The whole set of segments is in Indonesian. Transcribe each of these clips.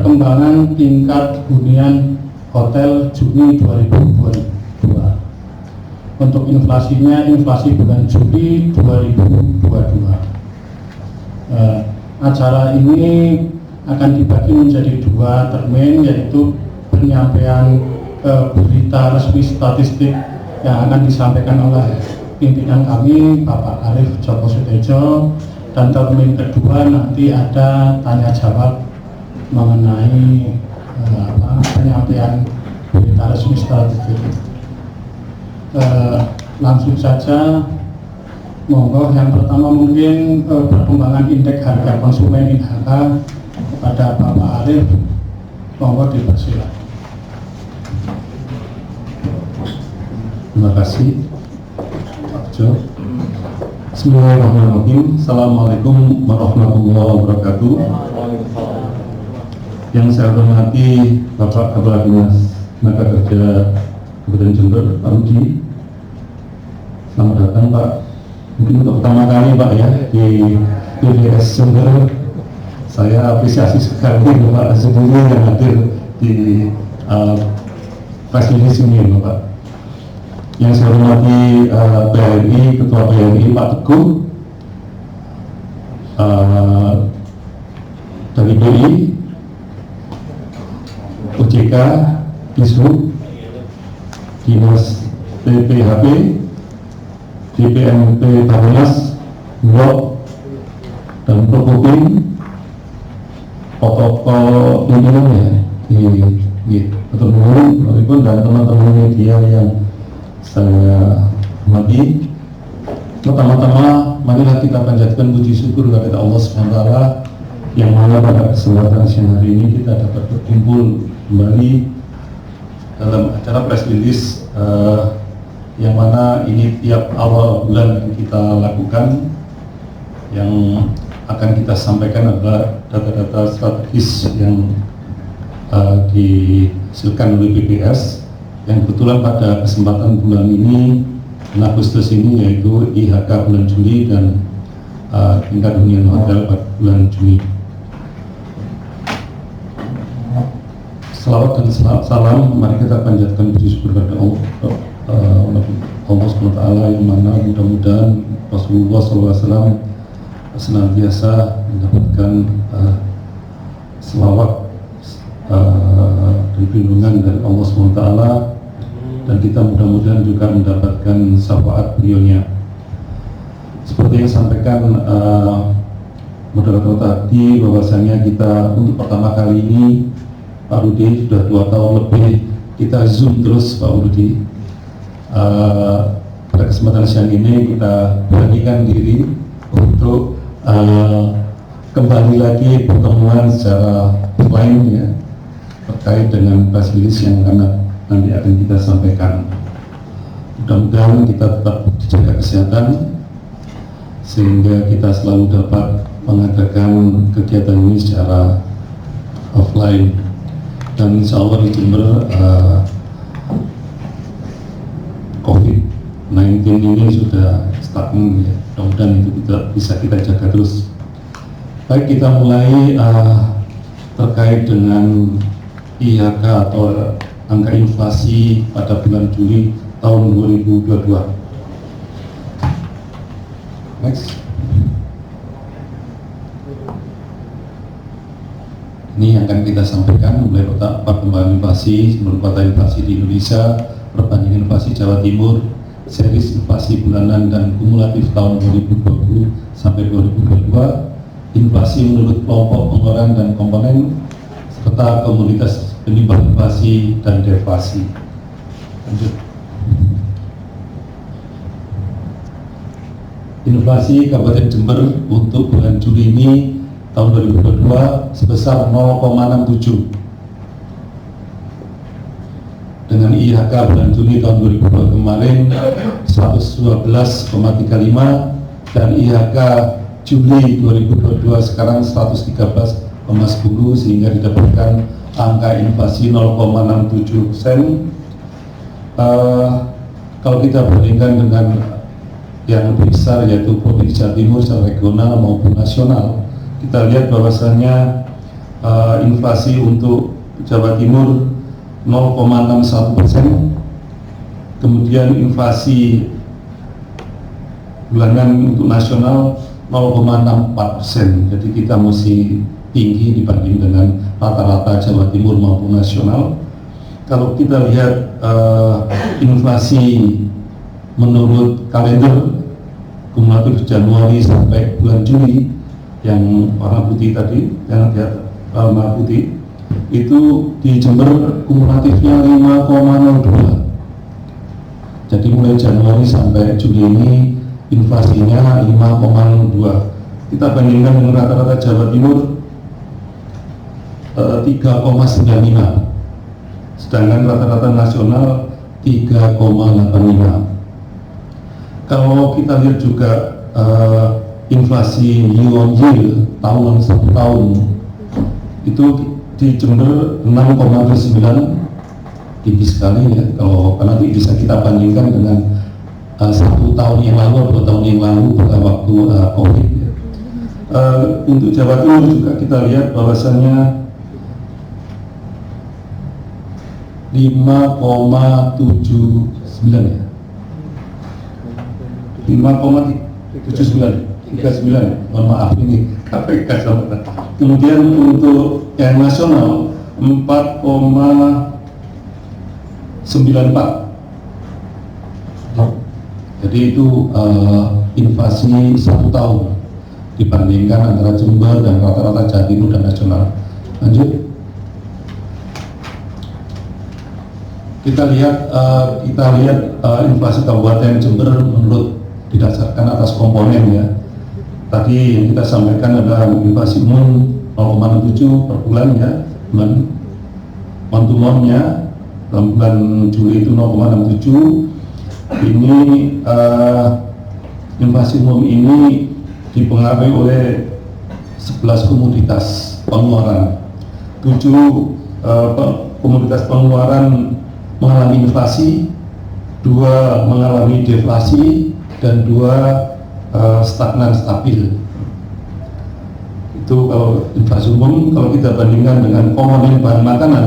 perkembangan tingkat hunian hotel Juni 2022. Untuk inflasinya, inflasi bulan Juli 2022. Acara ini akan dibagi menjadi dua termin, yaitu penyampaian berita resmi statistik yang akan disampaikan oleh pimpinan kami Bapak Arif Djoko Soetedjo, dan termin kedua nanti ada tanya jawab mengenai penyampaian berita resmi statistik. Langsung saja, monggo. Yang pertama mungkin perkembangan indeks harga konsumen IHK kepada Bapak Arif, monggo dipersilakan. Terima kasih Pak Jo. Bismillahirrahmanirrahim. Assalamualaikum warahmatullahi wabarakatuh. Yang saya hormati Bapak Kepala Dinas Tenaga Kerja Kabupaten Jember, Pak Rudi. Selamat datang Pak. Mungkin untuk pertama kali Pak ya di PBS Jember. Saya apresiasi sekali Bapak sendiri yang hadir di press release ini Bapak. Yang saya hormati PRI, Ketua PRI Pak Teguh, dari BI, OJK, Dishub, Dinas PPHP, DPMP Bapenas, Bulog, dan Prokopim, protokol pimpinannya, betul-betul, dan teman-teman media yang saya hormati. Pertama-tama, marilah kita panjatkan puji syukur kepada Allah SWT yang mana pada kesempatan siang hari ini kita dapat berkumpul kembali dalam acara press release yang mana ini tiap awal bulan kita lakukan. Yang akan kita sampaikan adalah data-data strategis yang dihasilkan oleh BPS, yang kebetulan pada kesempatan bulan ini, Agustus ini, yaitu IHK bulan Juli dan tingkat hunian hotel pada bulan Juni. Selawat dan salam, mari kita panjatkan puji syukur kepada Allah SWT, yang mana mudah-mudahan Rasulullah SAW senantiasa mendapatkan selawat dan perlindungan dari Allah SWT, dan kita mudah-mudahan juga mendapatkan syafaat beliaunya. Seperti yang disampaikan moderator tadi, bahwasanya kita untuk pertama kali ini, Pak Rudi, sudah 2 tahun lebih kita Zoom terus Pak Rudi. Pada kesempatan siang ini kita beranikan diri untuk kembali lagi pertemuan secara offline ya, terkait dengan press release yang nanti akan kita sampaikan. Mudah-mudahan kita tetap dijaga kesehatan sehingga kita selalu dapat mengadakan kegiatan ini secara offline, dan insya Allah di Jember COVID-19 ini sudah stagnan ya. Mudah-mudahan itu bisa kita jaga terus. Baik, kita mulai terkait dengan IHK atau angka inflasi pada bulan Juli tahun 2022. Next. Ini yang akan kita sampaikan mulai perkembangan inflasi, menurut data inflasi di Indonesia, perbandingan inflasi Jawa Timur, series inflasi bulanan dan kumulatif tahun 2020 sampai 2022, inflasi menurut kelompok pengeluaran dan komponen, serta komoditas penyebab inflasi dan deflasi. Lanjut. Inflasi Kabupaten Jember untuk bulan Juli ini tahun 2022 sebesar 0,67, dengan IHK bulan Juli tahun 2022 kemarin 112,35, dan IHK Juli 2022 sekarang 113,10, sehingga didapatkan angka inflasi 0,67%. Kalau kita bandingkan dengan yang lebih besar, yaitu Provinsi Jawa Timur secara regional maupun nasional, kita lihat bahwasannya inflasi untuk Jawa Timur 0,61%, kemudian inflasi bulanan untuk nasional 0,64%. Jadi kita masih tinggi dibanding dengan rata-rata Jawa Timur maupun nasional. Kalau kita lihat inflasi menurut kalender kumulatif Januari sampai bulan Juli yang warna putih tadi, yang di atas warna putih, itu di Jember kumulatifnya 5,02. Jadi mulai Januari sampai Juli ini inflasinya 5,02. Kita bandingkan dengan rata-rata Jawa Timur 3,95, sedangkan rata-rata nasional 3,85. Kalau kita lihat juga inflasi year on year tahunan 1 tahun itu di Jember 6,9, tinggi sekali ya. Kalau nanti bisa kita bandingkan dengan 1 tahun yang lalu atau 2 tahun yang lalu pada waktu COVID. Untuk Jawa Timur juga kita lihat bahwasannya 5,79 ya, 5,39, mohon maaf ini KPK sama. Kemudian untuk yang nasional 4,94. Jadi itu inflasi 1 tahun dibandingkan antara Jember dan rata-rata Jawa Timur dan nasional. Lanjut. Kita lihat inflasi Kabupaten Jember menurut didasarkan atas komponen ya. Tadi yang kita sampaikan adalah inflasi umum 0,67 per bulan ya, montumonnya dalam bulan Juli itu 0,67. Ini inflasi umum ini dipengaruhi oleh 11 komoditas pengeluaran. 7 komoditas pengeluaran mengalami inflasi, 2 mengalami deflasi, dan 2 stagnan stabil. Itu kalau inflasi umum. Kalau kita bandingkan dengan komponen bahan makanan,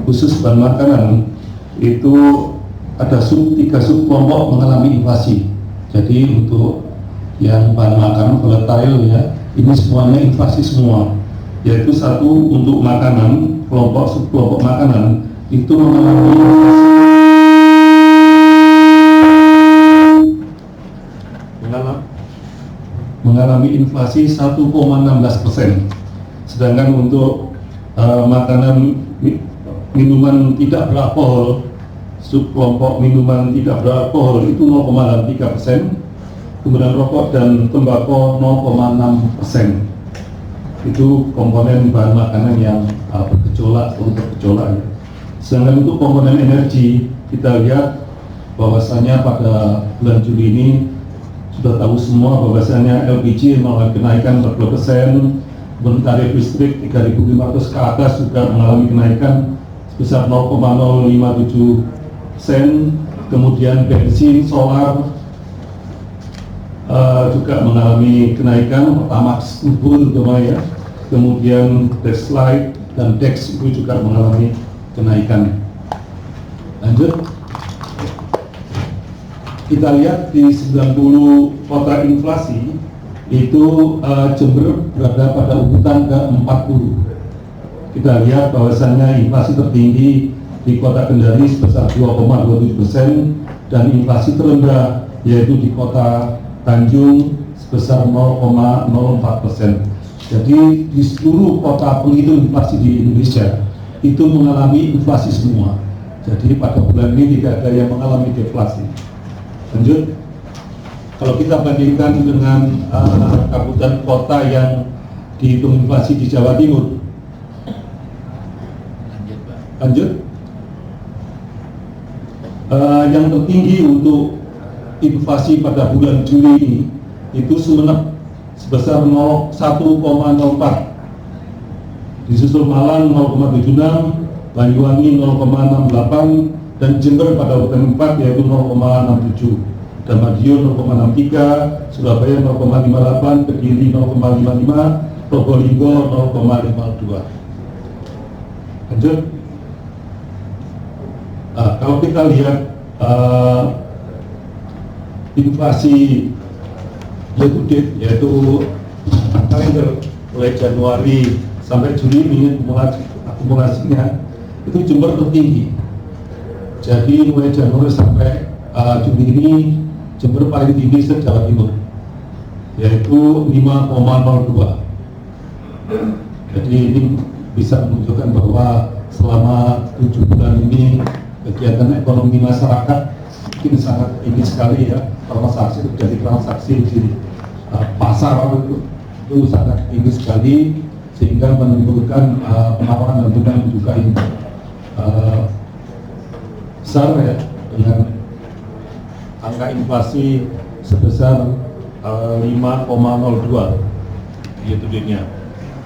khusus bahan makanan itu ada 3 sub kelompok mengalami inflasi. Jadi untuk yang bahan makanan volatile ya, ini semuanya inflasi semua. Yaitu 1 untuk makanan, sub kelompok makanan itu mengalami inflasi 1,16%. Sedangkan untuk makanan minuman tidak beralkohol, subkelompok minuman tidak beralkohol itu 0,3%, kemudian rokok dan tembakau 0,6%. Itu komponen bahan makanan yang bergejolak ya. Sedangkan untuk komponen energi, kita lihat bahwasanya pada bulan Juli ini sudah tahu semua bahwasanya LPG mengalami kenaikan 40%, kemudian tarif listrik 3.500 ke atas juga mengalami kenaikan sebesar 0,057 sen, kemudian bensin, solar juga mengalami kenaikan, Pertamax terutama ya, kemudian Dexlite dan Dex itu juga mengalami kenaikan. Lanjut, kita lihat di 90 kota inflasi itu Jember berada pada urutan ke-40. Kita lihat bahwasannya inflasi tertinggi di kota Kendari sebesar 2,27% dan inflasi terendah yaitu di kota Tanjung sebesar 0,04%. Jadi di seluruh kota penghitung inflasi di Indonesia itu mengalami inflasi semua. Jadi pada bulan ini tidak ada yang mengalami deflasi. Lanjut, kalau kita bandingkan dengan kabupaten kota yang dihitung inflasi di Jawa Timur. Lanjut, yang tertinggi untuk inflasi pada bulan Juli ini itu Sumeneb sebesar 1,04, disusul Malang 0,76, Banyuwangi 0,68, dan Jember pada urutan 4 yaitu 0,67, dan Madiun 0,63, Surabaya 0,58, Kediri 0,55, Probolinggo 0,52. Lanjut. Kalau kita lihat inflasi year to date, yaitu kalender mulai Januari sampai Juli ini akumulasinya itu Jember tertinggi. Jadi mulai Januari sampai Juli ini Jember paling tinggi se-Jawa Timur, yaitu 5,02. Jadi ini bisa menunjukkan bahwa selama 7 bulan ini kegiatan ekonomi masyarakat mungkin sangat tinggi sekali ya, transaksi terjadi transaksi di pasar itu sangat tinggi sekali, sehingga menimbulkan penawaran dan juga besar ya, dengan angka inflasi sebesar 5,02 year-to date-nya.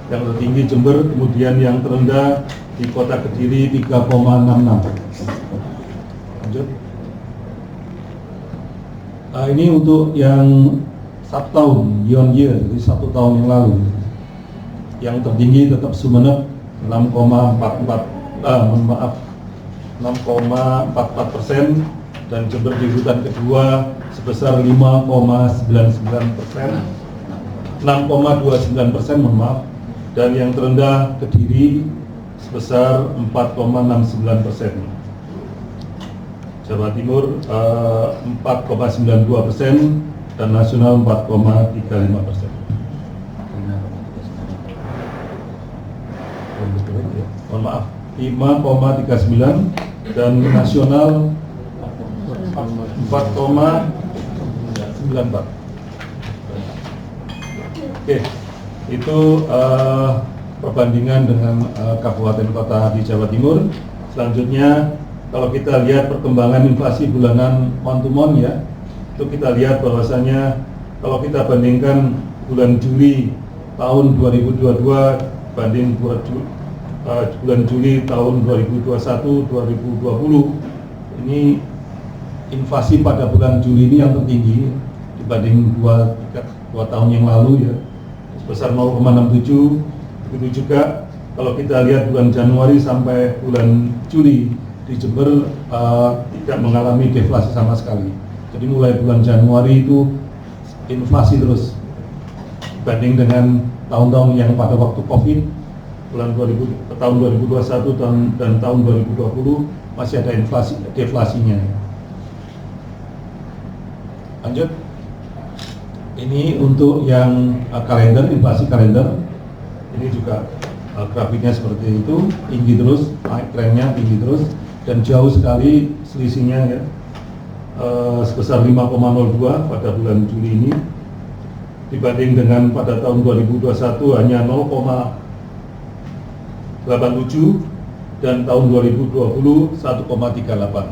Yang tertinggi Jember, kemudian yang terendah di Kota Kediri 3,66. Lanjut. Ini untuk yang 1 tahun year on year, jadi 1 tahun yang lalu. Yang tertinggi tetap Sumeneb 6,44%, dan Jember di urutan kedua sebesar 5,99%, 6,29%, mohon maaf. Dan yang terendah Kediri sebesar 4,69%. Jawa Timur 4,92%, dan nasional 4,35%. Mohon maaf, 5,39, dan nasional 4,94. Oke, itu perbandingan dengan kabupaten kota di Jawa Timur. Selanjutnya, kalau kita lihat perkembangan inflasi bulanan month to month ya, itu kita lihat bahwasanya kalau kita bandingkan bulan Juli tahun 2022 banding bulan Juli tahun 2021-2020, ini inflasi pada bulan Juli ini yang tertinggi dibanding dua tahun yang lalu ya, sebesar 0,67. Begitu juga kalau kita lihat bulan Januari sampai bulan Juli di Jember tidak mengalami deflasi sama sekali. Jadi mulai bulan Januari itu inflasi terus dibanding dengan tahun-tahun yang pada waktu Covid, tahun 2021 dan tahun 2020 masih ada deflasinya. Lanjut. Ini untuk yang kalender, inflasi kalender. Ini juga grafiknya seperti itu, tinggi terus, naik trennya tinggi terus, dan jauh sekali selisihnya ya, sebesar 5,02 pada bulan Juli ini, dibanding dengan pada tahun 2021 hanya 0,87, dan tahun 2020 1,38.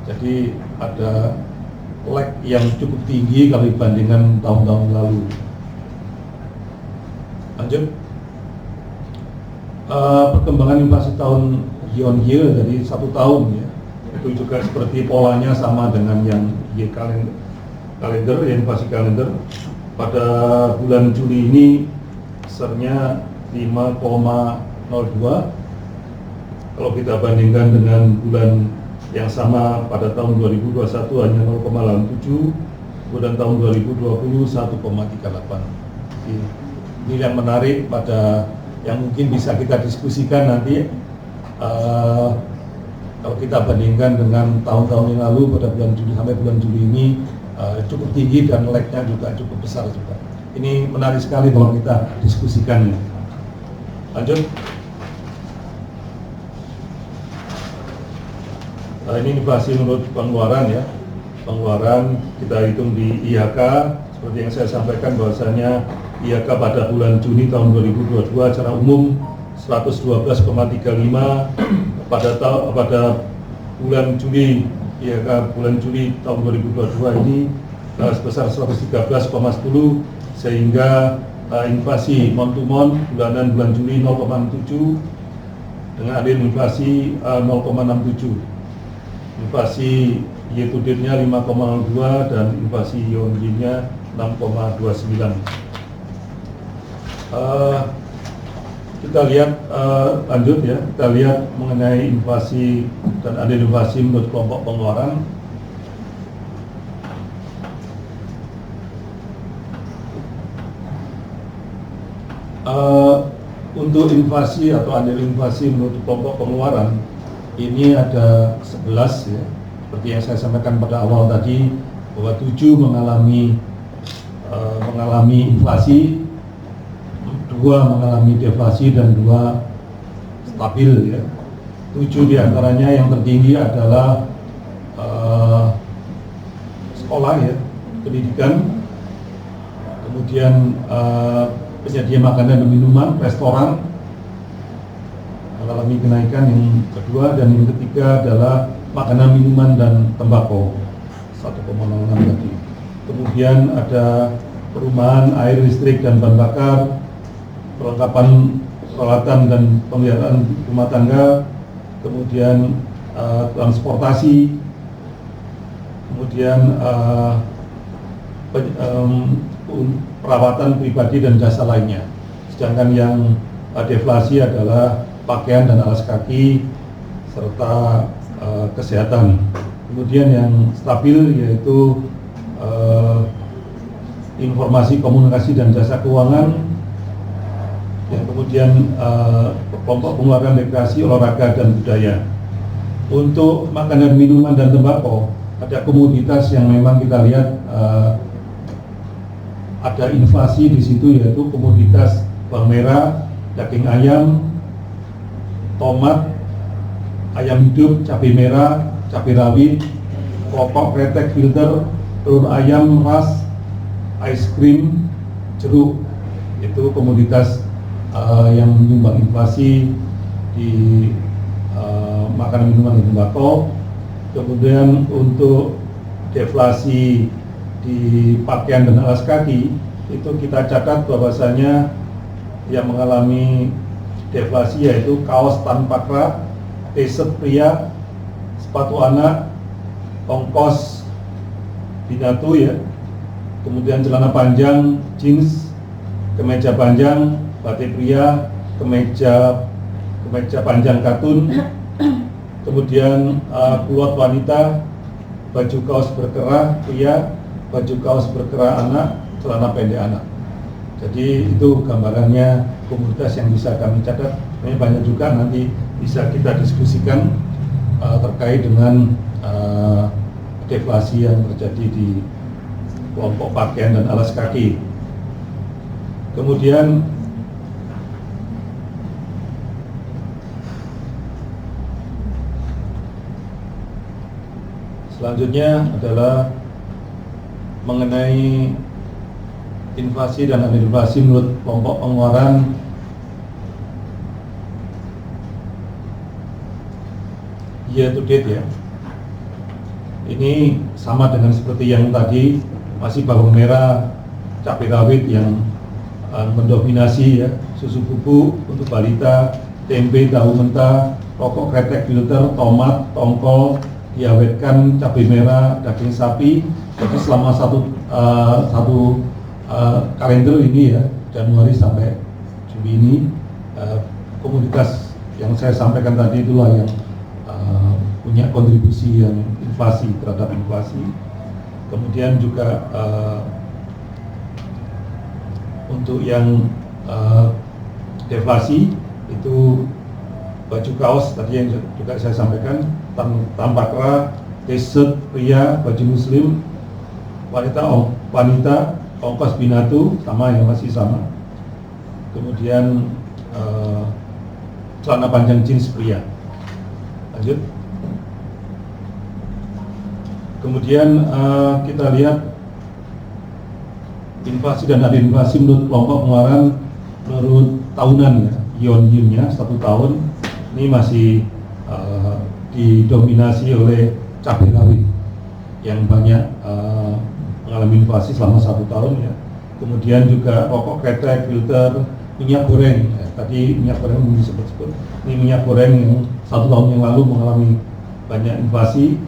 Jadi ada lag yang cukup tinggi kalau dibandingkan tahun-tahun lalu. Lanjut. Perkembangan inflasi tahun year on year, jadi 1 tahun ya, itu juga seperti polanya sama dengan yang year kalender, inflasi kalender. Pada bulan Juli ini besarnya 5,02. Kalau kita bandingkan dengan bulan yang sama pada tahun 2021 hanya 0,87, kemudian tahun 2020 1,38. Ini yang menarik pada yang mungkin bisa kita diskusikan nanti, kalau kita bandingkan dengan tahun-tahun yang lalu pada bulan Juli sampai bulan Juli ini cukup tinggi dan lag-nya juga cukup besar juga. Ini menarik sekali kalau kita diskusikan. Lanjut. Ini inflasi menurut pengeluaran ya. Pengeluaran kita hitung di IHK, seperti yang saya sampaikan bahwasanya IHK pada bulan Juni tahun 2022 secara umum 112,35, pada bulan Juli IHK bulan Juli tahun 2022 ini sebesar 113,10, sehingga inflasi month to month bulanan bulan Juli 0,7 dengan adanya inflasi 0,67. Inflasi year to date-nya 5,02 dan inflasi year on year-nya 6,29. Kita lihat lanjut ya, kita lihat mengenai inflasi dan andil inflasi menurut kelompok pengeluaran. Untuk inflasi atau andil inflasi menurut kelompok pengeluaran ini ada 11 ya, seperti yang saya sampaikan pada awal tadi bahwa 7 mengalami inflasi, 2 mengalami deflasi dan 2 stabil ya. 7 diantaranya yang tertinggi adalah sekolah ya, pendidikan, kemudian penyedia makanan dan minuman, restoran mengalami kenaikan yang kedua, dan yang ketiga adalah makanan, minuman, dan tembakau 1,06 tadi. Kemudian ada perumahan, air, listrik, dan bahan bakar, perlengkapan peralatan dan pemeliharaan rumah tangga, kemudian transportasi, kemudian perawatan pribadi dan jasa lainnya. Sedangkan yang deflasi adalah pakaian dan alas kaki serta kesehatan. Kemudian yang stabil yaitu informasi, komunikasi, dan jasa keuangan. Yang kemudian kelompok pengeluaran rekreasi, olahraga, dan budaya. Untuk makanan, minuman, dan tembakau, ada komoditas yang memang kita lihat ada inflasi di situ, yaitu komoditas bawang merah, daging ayam, tomat, ayam hidup, cabai merah, cabai rawit, kopok, kretek, filter, telur ayam, ras, ice cream, jeruk. Itu komoditas yang menyumbang inflasi di makanan, minuman, dan tembakau. Kemudian untuk deflasi di pakaian dan alas kaki, itu kita catat bahwasanya yang mengalami deflasi yaitu kaos tanpa krak, t-shirt pria, sepatu anak, ongkos binatu ya, kemudian celana panjang, jeans, kemeja panjang, batik pria, kemeja panjang katun, kemudian kulot wanita, baju kaos berkerah pria, baju kaos berkerah anak, celana pendek anak. Jadi itu gambarannya komoditas yang bisa kami catat. Ini banyak juga, nanti bisa kita diskusikan terkait dengan deflasi yang terjadi di kelompok pakaian dan alas kaki. Kemudian selanjutnya adalah mengenai inflasi dan andil inflasi menurut kelompok pengeluaran. Year to date ya. Ini sama dengan seperti yang tadi, masih bawang merah, cabai rawit yang mendominasi ya, susu bubuk untuk balita, tempe, tahu mentah, rokok, kretek, filter, tomat, tongkol, diawetkan, cabai merah, daging sapi. Jadi selama satu kalender ini ya, Januari sampai Juli ini, komoditas yang saya sampaikan tadi itulah yang punya kontribusi yang inflasi terhadap inflasi. Kemudian juga untuk yang deflasi itu baju kaos tadi yang juga saya sampaikan, tanpa kera, t-shirt pria, baju muslim, wanita, ongkos binatu sama, yang masih sama. Kemudian celana panjang jeans pria. Lanjut. Kemudian kita lihat inflasi dan andil inflasi menurut kelompok pengeluaran menurut tahunan ya, year-on-year-nya 1 tahun. Ini masih didominasi oleh cabai rawit yang banyak mengalami inflasi selama 1 tahun ya. Kemudian juga rokok, kretek, filter, minyak goreng ya. Tadi minyak goreng disebut-sebut. Ini minyak goreng yang 1 tahun yang lalu mengalami banyak inflasi,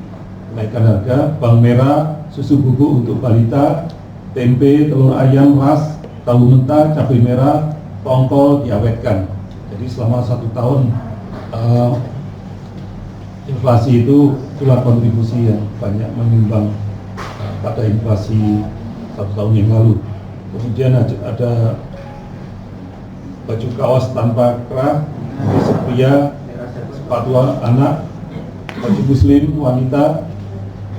kenaikan harga. Bawang merah, susu bubuk untuk balita, tempe, telur ayam, ras, tahu mentah, cabai merah, tongkol diawetkan. Jadi selama 1 tahun inflasi itu itulah kontribusi yang banyak menyumbang pada inflasi 1 tahun yang lalu. Kemudian ada baju kaos tanpa kerah, besok pria, sepatu anak, baju muslim wanita,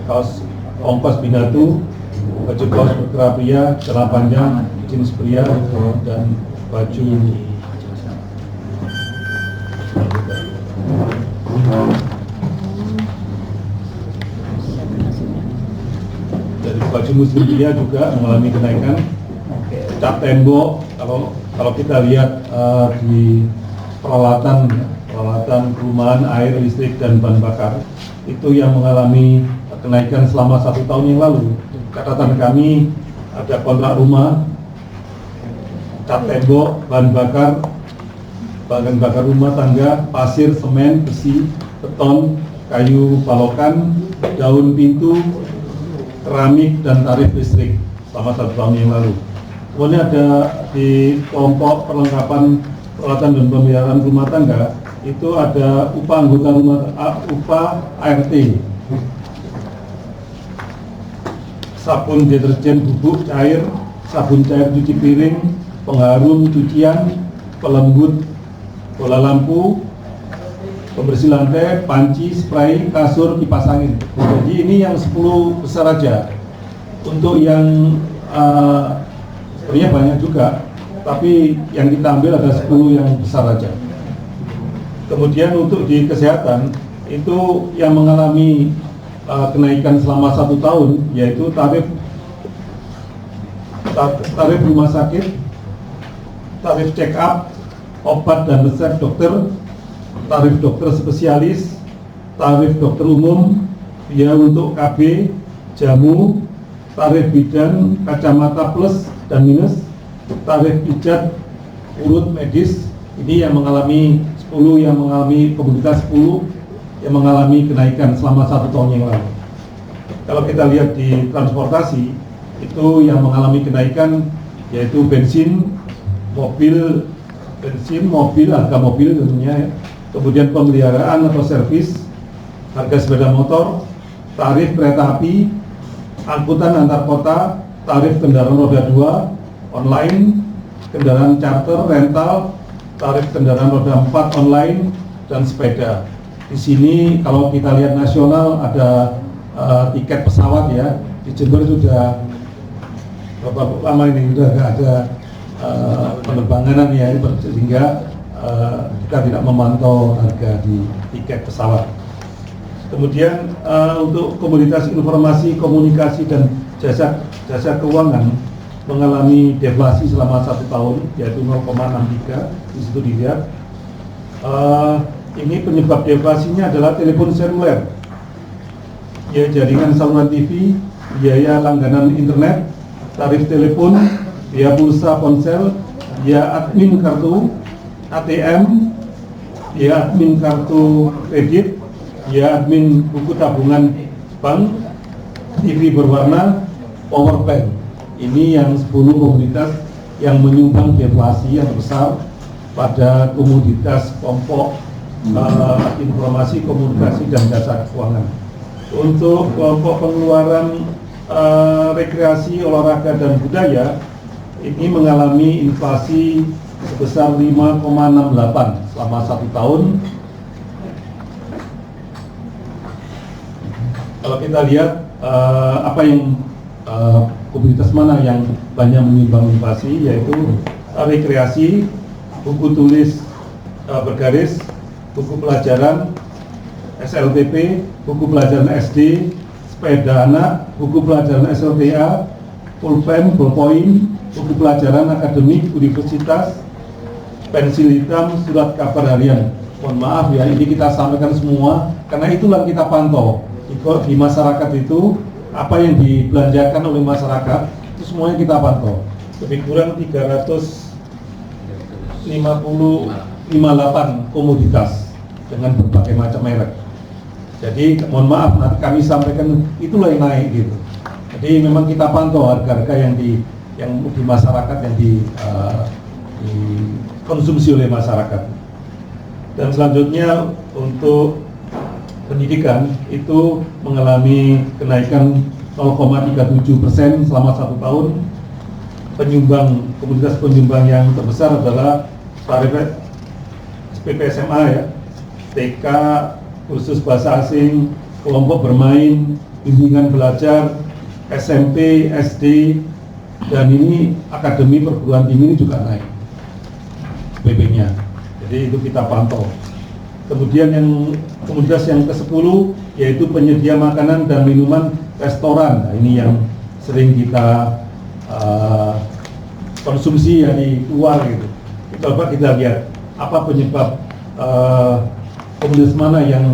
kaos ongkos binatu, baju kaos berkerah pria, celana panjang jenis pria, dan baju dari baju muslim pria juga mengalami kenaikan. Cat tembok, kalau kita lihat di peralatan perumahan, air, listrik, dan bahan bakar, itu yang mengalami kenaikan selama 1 tahun yang lalu. Catatan kami ada kontrak rumah, cat tembok, bahan bakar rumah tangga, pasir, semen, besi, beton, kayu balokan, daun pintu, keramik, dan tarif listrik selama 1 tahun yang lalu. Kemudian ada di kelompok perlengkapan peralatan dan pemeliharaan rumah tangga, itu ada upah anggota upah ART, sabun deterjen bubuk cair, sabun cair cuci piring, pengharum cucian, pelembut bola lampu, pembersih lantai, panci, spray, kasur, kipas angin. Jadi ini yang 10 besar aja. Untuk yang sebenarnya banyak juga, tapi yang kita ambil ada 10 yang besar aja. Kemudian untuk di kesehatan, itu yang mengalami kenaikan selama 1 tahun, yaitu tarif rumah sakit, tarif check up, obat dan resep dokter, tarif dokter spesialis, tarif dokter umum, biaya untuk KB, jamu, tarif bidan, kacamata plus dan minus, tarif pijat, urut medis. Ini yang mengalami 10, yang mengalami komoditas 10 yang mengalami kenaikan selama 1 tahun yang lalu. Kalau kita lihat di transportasi, itu yang mengalami kenaikan yaitu bensin, mobil, harga mobil tentunya, kemudian pemeliharaan atau servis, harga sepeda motor, tarif kereta api, angkutan antar kota, tarif kendaraan roda 2 online, kendaraan charter, rental, tarif kendaraan roda 4 online, dan sepeda. Di sini kalau kita lihat nasional ada tiket pesawat ya, di Jember sudah berapa lama ini sudah nggak ada penerbangan ya, sehingga kita tidak memantau harga di tiket pesawat. Kemudian untuk komoditas informasi, komunikasi, dan jasa keuangan mengalami deflasi selama 1 tahun, yaitu 0,63. Di situ dilihat. Ini penyebab deflasinya adalah telepon seluler, ya, jaringan saluran TV, biaya langganan internet, tarif telepon, biaya pulsa ponsel, biaya admin kartu ATM, biaya admin kartu kredit, biaya admin buku tabungan bank, TV berwarna, power bank. Ini yang 10 komoditas yang menyumbang deflasi yang besar pada komoditas pokok informasi, komunikasi, dan jasa keuangan. Untuk kelompok pengeluaran rekreasi, olahraga, dan budaya, ini mengalami inflasi sebesar 5,68 selama 1 tahun. Kalau kita lihat apa yang komoditas mana yang banyak menyumbang inflasi, yaitu rekreasi, buku tulis bergaris, buku pelajaran SLTP, buku pelajaran SD, sepeda anak, buku pelajaran SLTA, pulpen, ballpoint, buku pelajaran akademik universitas, pensil hitam, surat kabar harian. Mohon maaf ya, ini kita sampaikan semua karena itulah kita pantau di masyarakat itu apa yang dibelanjakan oleh masyarakat itu semuanya kita pantau. Lebih kurang 358 komoditas dengan berbagai macam merek. Jadi mohon maaf nanti kami sampaikan itulah yang naik gitu. Jadi memang kita pantau harga-harga yang di masyarakat yang dikonsumsi oleh masyarakat. Dan selanjutnya untuk pendidikan itu mengalami kenaikan 0,37% selama 1 tahun. Komunitas penyumbang yang terbesar adalah tarif SPP SMA ya, TK, kursus bahasa asing, kelompok bermain, bimbingan belajar, SMP, SD, dan ini akademi perguruan tinggi ini juga naik SPP-nya. Jadi itu kita pantau. Kemudian komunitas yang ke-10 yaitu penyedia makanan dan minuman restoran. Nah, ini yang sering kita konsumsi dari luar gitu. Kita lihat apa penyebab komunitas mana yang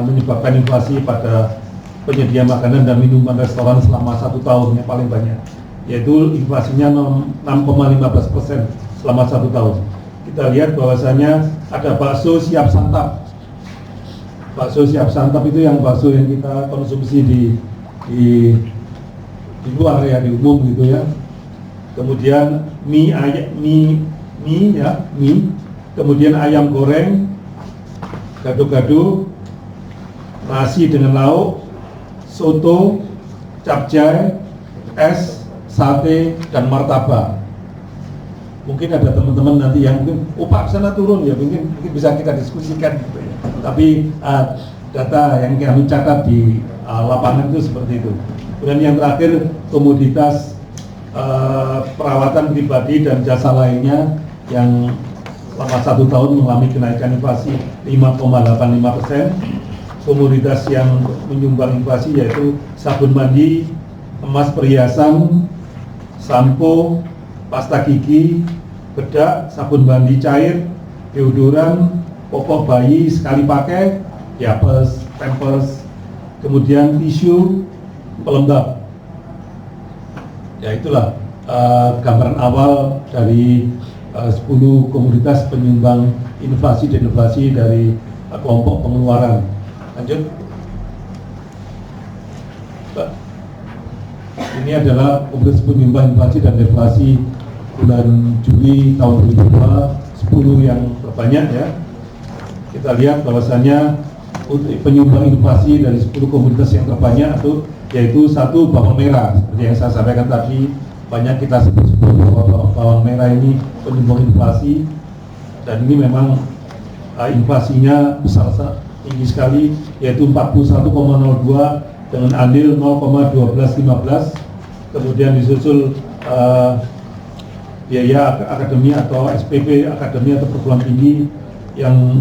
menyebabkan inflasi pada penyedia makanan dan minuman restoran selama 1 tahun yang paling banyak, yaitu inflasinya 6,15% selama 1 tahun. Kita lihat bahwasanya ada bakso siap santap. Bakso siap santap itu yang bakso yang kita konsumsi di luar ya, di umum gitu ya. Kemudian mie, kemudian ayam goreng, gado-gado, nasi dengan lauk, soto, capcay, es, sate, dan martabak. Mungkin ada teman-teman nanti yang mungkin, Pak sana turun ya, mungkin bisa kita diskusikan gitu ya. Tapi data yang kami catat di lapangan itu seperti itu. Kemudian yang terakhir komoditas perawatan pribadi dan jasa lainnya yang selama 1 tahun mengalami kenaikan inflasi 5,85%. Komoditas yang menyumbang inflasi yaitu sabun mandi, emas perhiasan, sampo, pasta gigi, bedak, sabun mandi cair, deodoran, popok bayi sekali pakai, diapers, pampers, kemudian tisu, pelembab. Ya itulah gambaran awal dari 10 komoditas penyumbang inflasi dan deflasi dari kelompok pengeluaran. Lanjut. Ini adalah komoditas penyumbang inflasi dan deflasi bulan Juli tahun 2002, 10 yang terbanyak ya. Kita lihat bahwasannya penyumbang inflasi dari 10 komoditas yang terbanyak yaitu 1 bawang merah. Seperti yang saya sampaikan tadi, banyak kita sebut bahwa bawang merah ini penyumbang inflasi, dan ini memang inflasinya besar, tinggi sekali, yaitu 41,02 dengan andil 0,1215. Kemudian disusul biaya akademi atau SPP akademi atau perguruan tinggi yang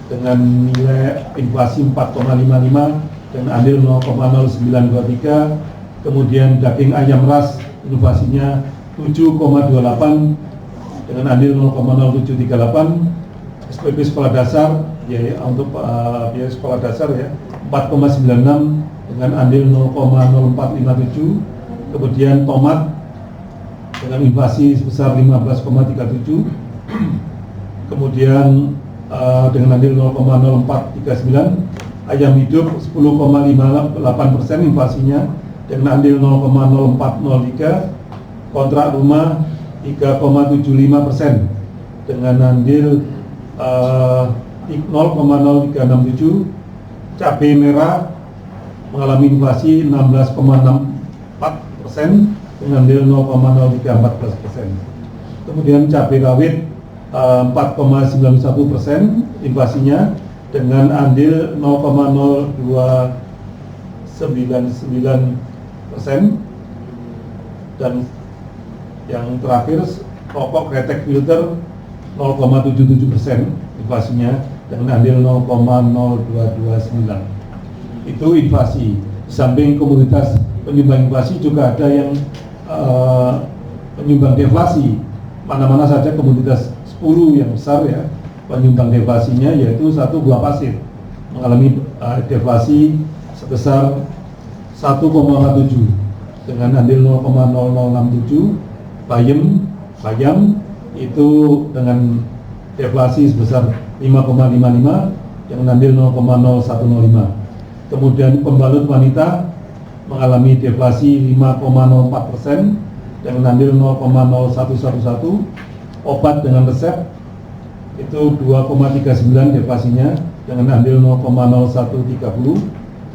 dengan nilai inflasi 4,55 dengan andil 0,0923. Kemudian daging ayam ras inflasinya 7,28 dengan andil 0,0738. SPP sekolah dasar ya, untuk biaya sekolah dasar ya 4,96 dengan andil 0,0457. Kemudian tomat dengan inflasi sebesar 15,37. Kemudian dengan andil 0,0439. Ayam hidup 10,58% inflasinya dengan andil 0,0403. Kontrak rumah 3,75% dengan andil 0,0367. Cabai merah mengalami inflasi 16,64% dengan andil 0,0314%. Kemudian cabai rawit 4,91% inflasinya dengan andil 0,0299%. Dan yang terakhir rokok kretek filter 0,77% inflasinya dengan andil 0,0229. Itu inflasi. Di samping komoditas penyumbang inflasi juga ada yang penyumbang deflasi. Mana-mana saja komoditas 10 yang besar ya penyumbang deflasinya, yaitu 1 buah pasir mengalami deflasi sebesar 1,7 dengan andil 0,0067. Bayam itu dengan deflasi sebesar 5,55 dengan andil 0,0105. Kemudian pembalut wanita mengalami deflasi 5,04% dengan andil 0,0111. obat dengan resep itu 2,39 deflasinya dengan andil 0,0130.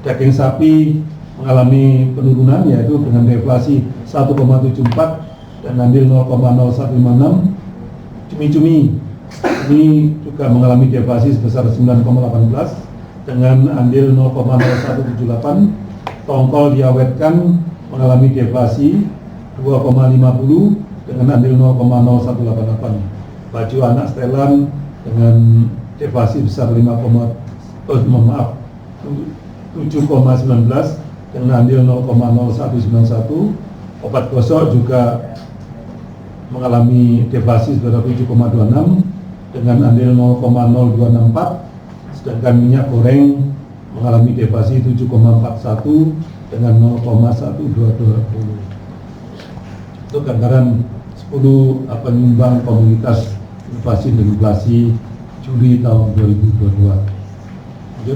Daging sapi mengalami penurunan yaitu dengan deflasi 1,74 dan andil 0,0156. Cumi-cumi ini juga mengalami deflasi sebesar 9,18 dengan andil 0,0178. Tongkol diawetkan mengalami deflasi 2,50 dengan andil 0,0188. Baju anak setelan dengan deflasi besar 7,19 dengan andil 0,0191. Obat gosok juga mengalami deflasi sebesar 7,26 dengan andil 0,0264. Sedangkan minyak goreng mengalami deflasi 7,41 dengan 0,1220. Itu gambaran 10 penyumbang komoditas inflasi dan inflasi Juli tahun 2022. Lanjut.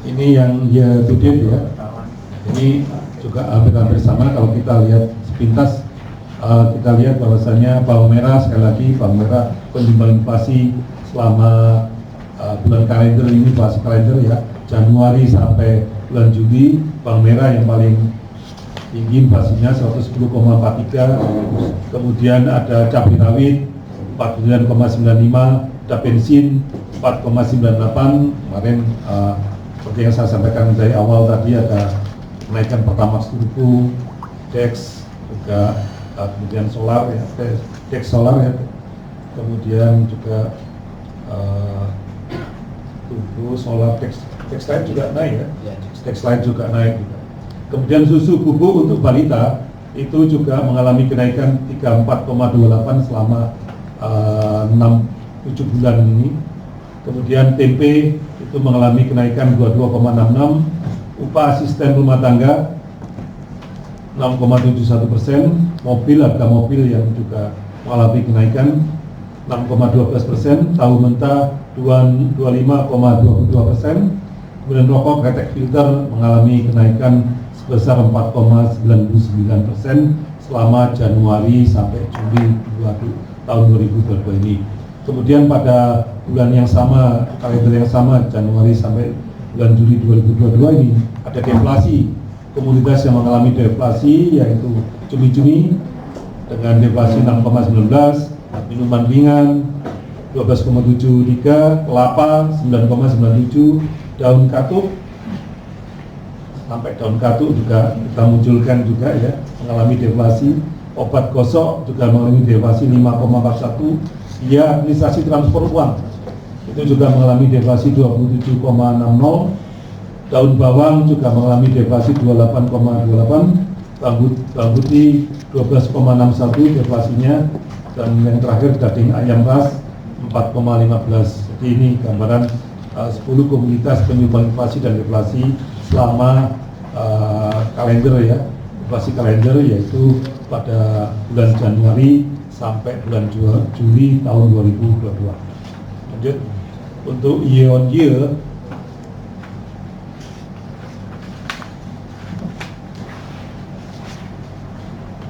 Ini yang year to date ya. Ini juga hampir-hampir sama kalau kita lihat sepintas. Kita lihat bahwasanya bawang merah, sekali lagi bawang merah penyumbang inflasi selama bulan kalender ini, inflasi kalender ya, Januari sampai bulan Juli, bawang merah yang paling tinggi inflasinya 110,43. Kemudian ada cabai rawit 49,95, ada bensin 4,98. Kemarin seperti yang saya sampaikan dari awal tadi, ada kenaikan Pertamax Turbo, Dex juga, kemudian solar ya, Dex solar ya, kemudian juga Turbo, solar, Dex lain juga naik ya, Dex lain juga naik juga. Kemudian susu bubuk untuk balita itu juga mengalami kenaikan 34,28 selama 6-7 bulan ini. Kemudian tempe itu mengalami kenaikan 22,66. Upah asisten rumah tangga 6,71%. Mobil, harga mobil yang juga mengalami kenaikan 6,12%. Tahu mentah 25,22%. Kemudian rokok kretek filter mengalami kenaikan sebesar 4,99% selama Januari sampai Juli tahun 2022 ini. Kemudian pada bulan yang sama, kalender yang sama, Januari sampai bulan Juli 2022 ini ada deflasi. Komoditas yang mengalami deflasi yaitu cumi-cumi dengan deflasi 6,19, minuman ringan 12,73, kelapa 9,97, daun katuk sampai daun katuk juga kita munculkan juga ya, mengalami deflasi. Obat gosok juga mengalami deflasi 5,41. Ya, administrasi transfer uang itu juga mengalami deflasi 27,60. Daun bawang juga mengalami deflasi 28,28. Bawang putih 12,61 deflasinya, dan yang terakhir daging ayam ras 4,15. Jadi ini gambaran 10 komoditas penyumbang inflasi dan deflasi selama kalender ya, inflasi kalender, yaitu pada bulan Januari sampai bulan Juli tahun 2022. Lanjut, untuk year on year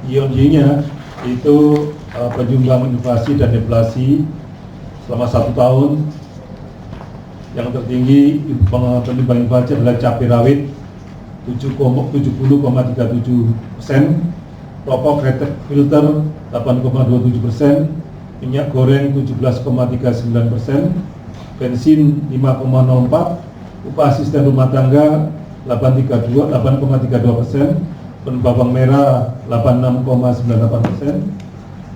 nya itu penyumbang inflasi dan deflasi selama 1 tahun. Yang tertinggi penyumbang inflasi adalah cabai rawit 70,37%, rokok kretek filter 8,27%, minyak goreng 17,39%, bensin 5,04%, upah asisten rumah tangga 8,32%, bawang merah 86,98%,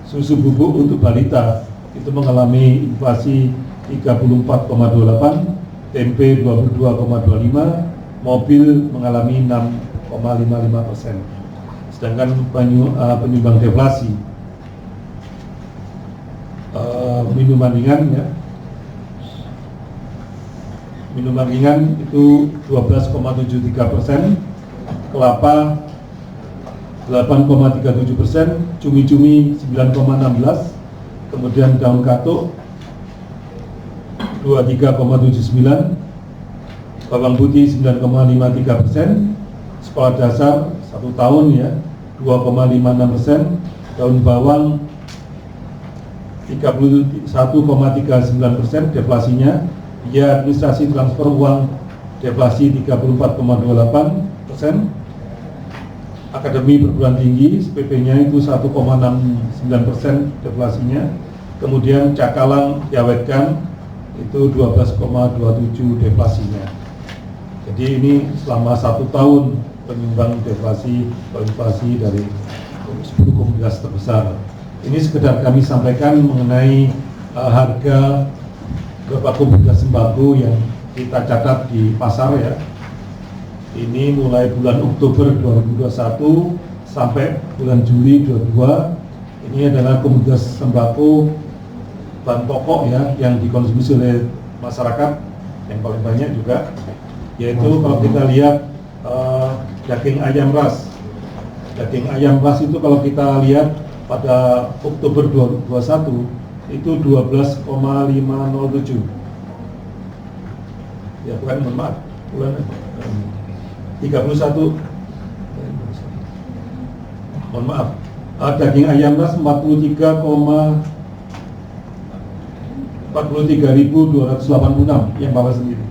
susu bubuk untuk balita itu mengalami inflasi 34,28%, tempe 22,25%, mobil mengalami 6,55%. Sedangkan penyumbang deflasi minuman ringan ya, minuman ringan itu 12,73%, kelapa 8,37%, cumi-cumi 9,16%, kemudian daun katuk 23,79%, bawang putih 9,53%, sekolah dasar 1 tahun ya 2,56%, daun bawang 31,39% deflasinya, biaya administrasi transfer uang deflasi 34,28%, akademi perguruan tinggi PP-nya itu 1,69% deflasinya, kemudian cakalang diawetkan itu 12,27 deflasinya. Jadi ini selama 1 tahun penyumbang deflasi inflasi dari 10 komoditas terbesar. Ini sekedar kami sampaikan mengenai harga beberapa komoditas sembako yang kita catat di pasar ya. Ini mulai bulan Oktober 2021 sampai bulan Juli 2022. Ini adalah komoditas sembako bahan pokok ya yang dikonsumsi oleh masyarakat yang paling banyak juga, yaitu kalau kita lihat daging ayam ras. Daging ayam ras itu kalau kita lihat pada Oktober 2021 itu 12,507. Ya bukan, mohon maaf, bulan 31. Mohon maaf. Daging ayam ras 43.286 yang Bapak sendiri.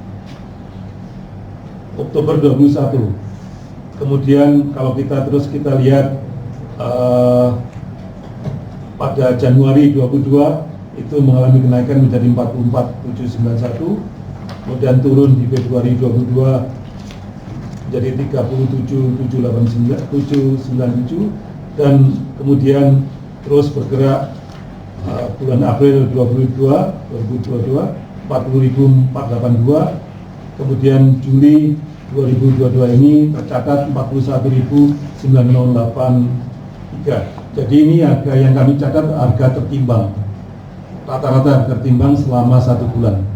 Oktober 2021. Kemudian kalau kita lihat pada Januari 2022 itu mengalami kenaikan menjadi 44.791, kemudian turun di Februari 2022 menjadi 37.797, dan kemudian terus bergerak bulan April 2022 40.482, kemudian Juli 2022 ini tercatat 41.983. Jadi ini harga yang kami catat harga tertimbang, rata-rata harga tertimbang selama 1 bulan.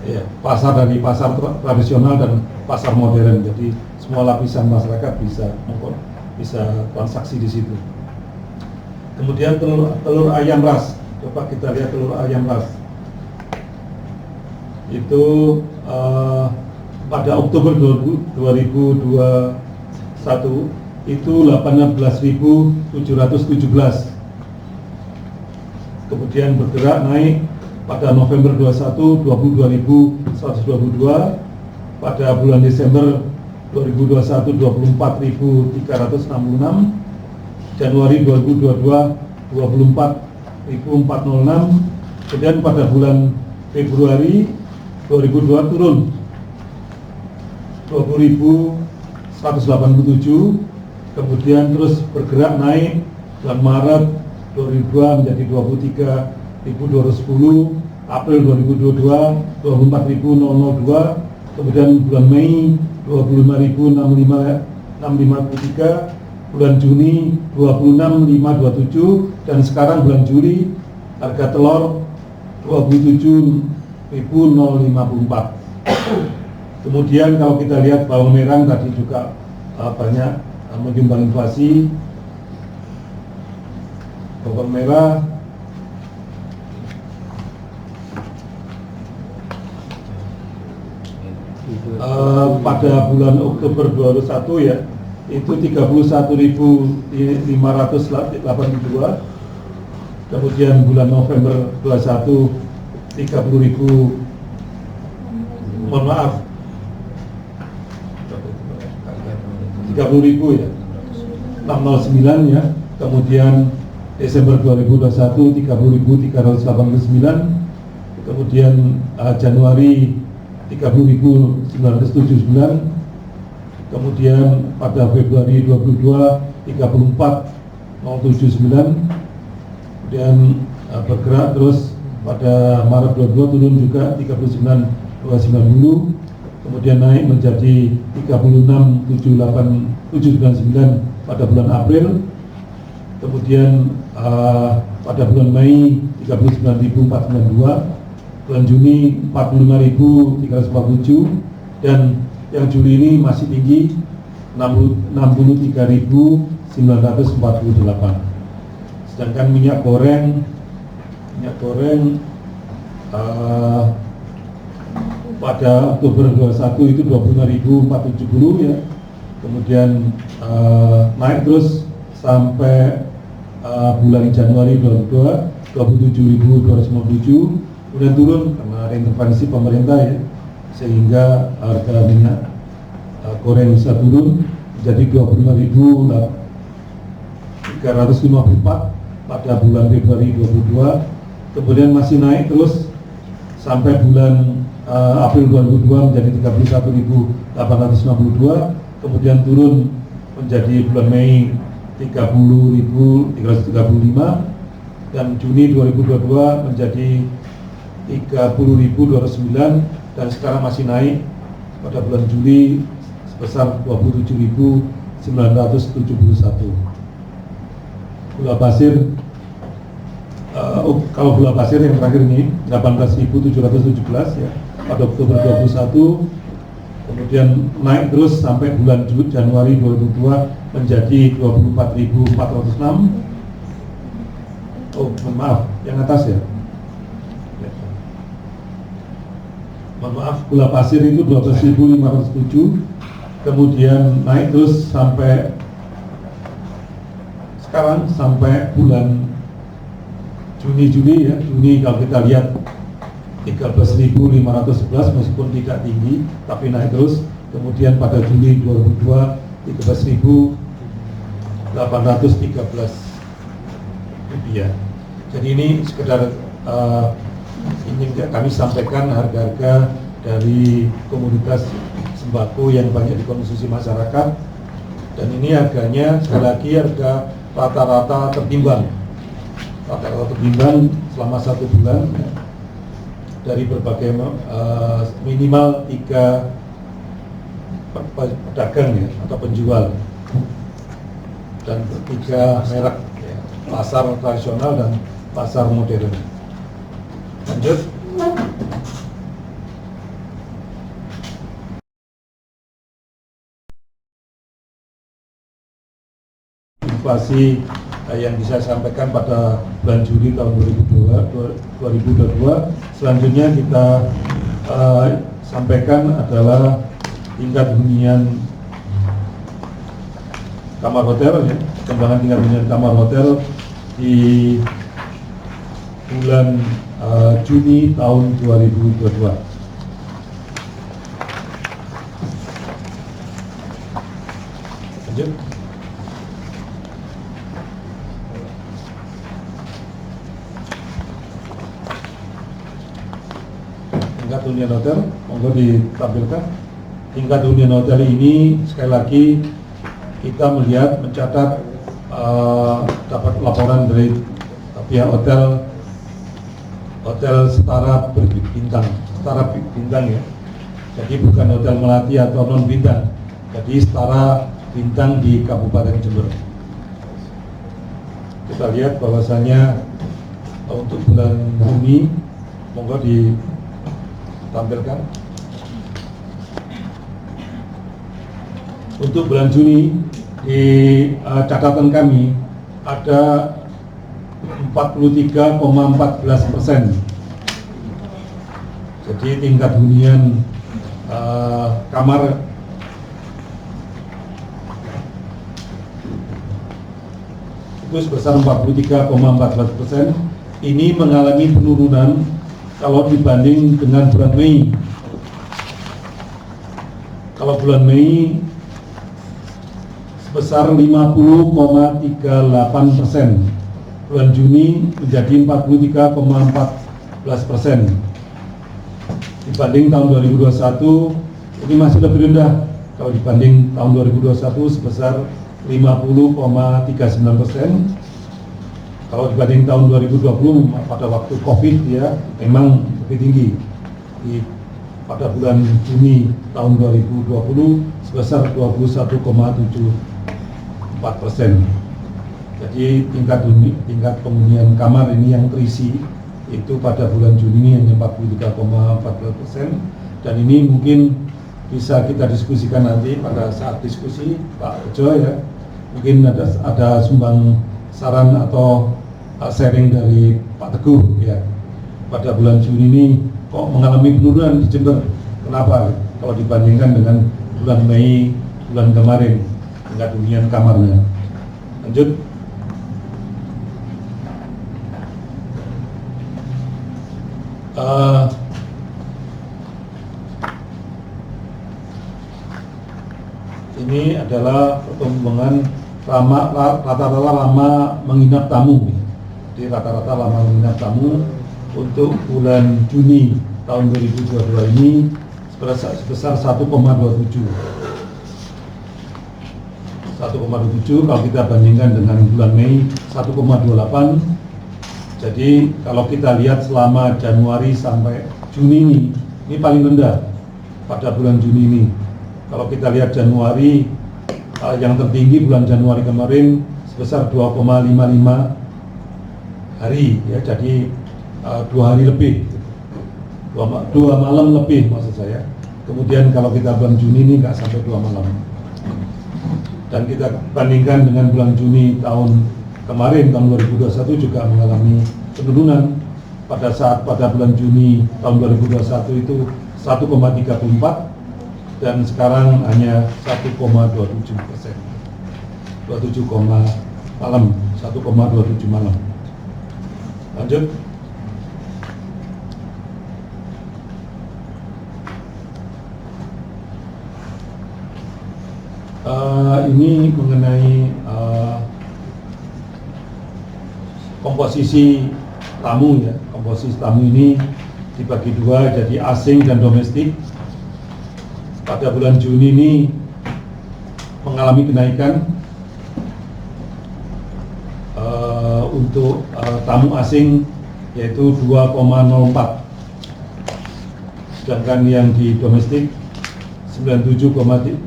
Ya, pasar dari pasar tradisional dan pasar modern. Jadi semua lapisan masyarakat bisa transaksi di situ. Kemudian telur ayam ras. Coba kita lihat telur ayam ras. Itu pada Oktober 2021 itu 18.717. Kemudian bergerak naik pada November 21 22.122, pada bulan Desember 2021 24.366, Januari 2022 24.406, kemudian pada bulan Februari 2022 turun 20.187, kemudian terus bergerak naik bulan Maret 2022 menjadi 23.210, April 2022 24.002, kemudian bulan Mei 25.653, bulan Juni 26.527, dan sekarang bulan Juli harga telur 27.054. Kemudian kalau kita lihat bawang merah tadi juga banyak menyumbang inflasi. Bawang merah pada bulan Oktober 2021 ya itu 31.582, kemudian bulan November 2021 30.000, mohon maaf 30.000 ya 609 ya, kemudian Desember 2021 30.389, kemudian Januari 30.979, kemudian pada Februari 2022 34.079, kemudian bergerak terus pada Maret 22 turun juga 39.290, kemudian naik menjadi 36.799 pada bulan April, kemudian pada bulan Mei 39.492, bulan Juni 45.347, dan yang Juli ini masih tinggi 63.948. Sedangkan minyak goreng pada Oktober 21 itu 25.470 ya, kemudian naik terus sampai bulan Januari 2002 27.257, kemudian turun karena ada intervensi pemerintah ya, sehingga harga minyak goreng bisa turun menjadi 25.354 pada bulan Februari 2022, kemudian masih naik terus sampai bulan April 2002 menjadi 31.862, kemudian turun menjadi bulan Mei 30.335, dan Juni 2022 menjadi 30.209, dan sekarang masih naik pada bulan Juli sebesar 27.971. Gula pasir, kalau gula pasir yang terakhir ini 18.717 ya pada Oktober 21, kemudian naik terus sampai bulan Januari 2002 menjadi 24.406. Oh, mohon maaf, yang atas ya. Mohon maaf, gula pasir itu 12.507, kemudian naik terus sampai sekarang sampai bulan Juni ya. Juni kalau kita lihat 13.511 meskipun tidak tinggi tapi naik terus, kemudian pada Juli 2002 13.813 rupiah. Jadi ini sekedar ingin kami sampaikan harga-harga dari komoditas sembako yang banyak dikonsumsi masyarakat, dan ini harganya sekali lagi harga rata-rata tertimbang selama 1 bulan ya, dari berbagai minimal 3 pedagang ya, atau penjual, dan 3 merek ya, pasar tradisional dan pasar modern. Lanjut. Inflasi yang bisa saya sampaikan pada bulan Juli tahun 2022. Selanjutnya kita sampaikan adalah tingkat hunian kamar hotel ya, perkembangan tingkat hunian kamar hotel di bulan Juni tahun 2022. Lanjut. Tingkat hunian hotel, monggo ditampilkan. Tingkat hunian hotel ini sekali lagi kita melihat, mencatat dapat laporan dari pihak hotel setara berbintang, setara bintang ya. Jadi bukan hotel melati atau non bintang, jadi setara bintang di Kabupaten Jember. Kita lihat bahwasanya untuk bulan Juni, monggo ditampilkan. Untuk bulan Juni di catatan kami ada 43,14%. Jadi tingkat hunian kamar itu sebesar 43,14%. Ini mengalami penurunan kalau dibanding dengan bulan Mei. Kalau bulan Mei sebesar 50,38%. Bulan Juni menjadi 43,14%. Dibanding tahun 2021 ini masih lebih rendah. Kalau dibanding tahun 2021 sebesar 50,39%. Kalau dibanding tahun 2020 pada waktu COVID ya memang lebih tinggi. Pada bulan Juni tahun 2020 sebesar 21,74%. Jadi tingkat penghunian kamar ini yang terisi itu pada bulan Juni ini hanya 43,14%, dan ini mungkin bisa kita diskusikan nanti pada saat diskusi Pak Bejo ya. Mungkin ada sumbang saran atau sharing dari Pak Teguh ya. Pada bulan Juni ini kok mengalami penurunan di Jember. Kenapa? Kalau dibandingkan dengan bulan Mei bulan kemarin, tingkat hunian kamarnya. Lanjut. Ini adalah perkembangan rata-rata lama menginap tamu. Jadi rata-rata lama menginap tamu untuk bulan Juni tahun 2022 ini sebesar 1,27. 1,27 kalau kita bandingkan dengan bulan Mei 1,28. Jadi kalau kita lihat selama Januari sampai Juni ini paling rendah pada bulan Juni ini. Kalau kita lihat Januari, yang tertinggi bulan Januari kemarin sebesar 2,55 hari, ya, jadi 2 hari lebih, 2 malam lebih maksud saya. Kemudian kalau kita bulan Juni ini nggak sampai 2 malam. Dan kita bandingkan dengan bulan Juni tahun kemarin, tahun 2021 juga mengalami penurunan. Pada bulan Juni tahun 2021 itu 1,34 dan sekarang hanya 1,27%. 27, malam, 1,27 malam. Lanjut. Ini mengenai komposisi tamu, ya. Komposisi tamu ini dibagi dua, jadi asing dan domestik. Pada bulan Juni ini mengalami kenaikan untuk tamu asing yaitu 2,04, sedangkan yang di domestik 97,96.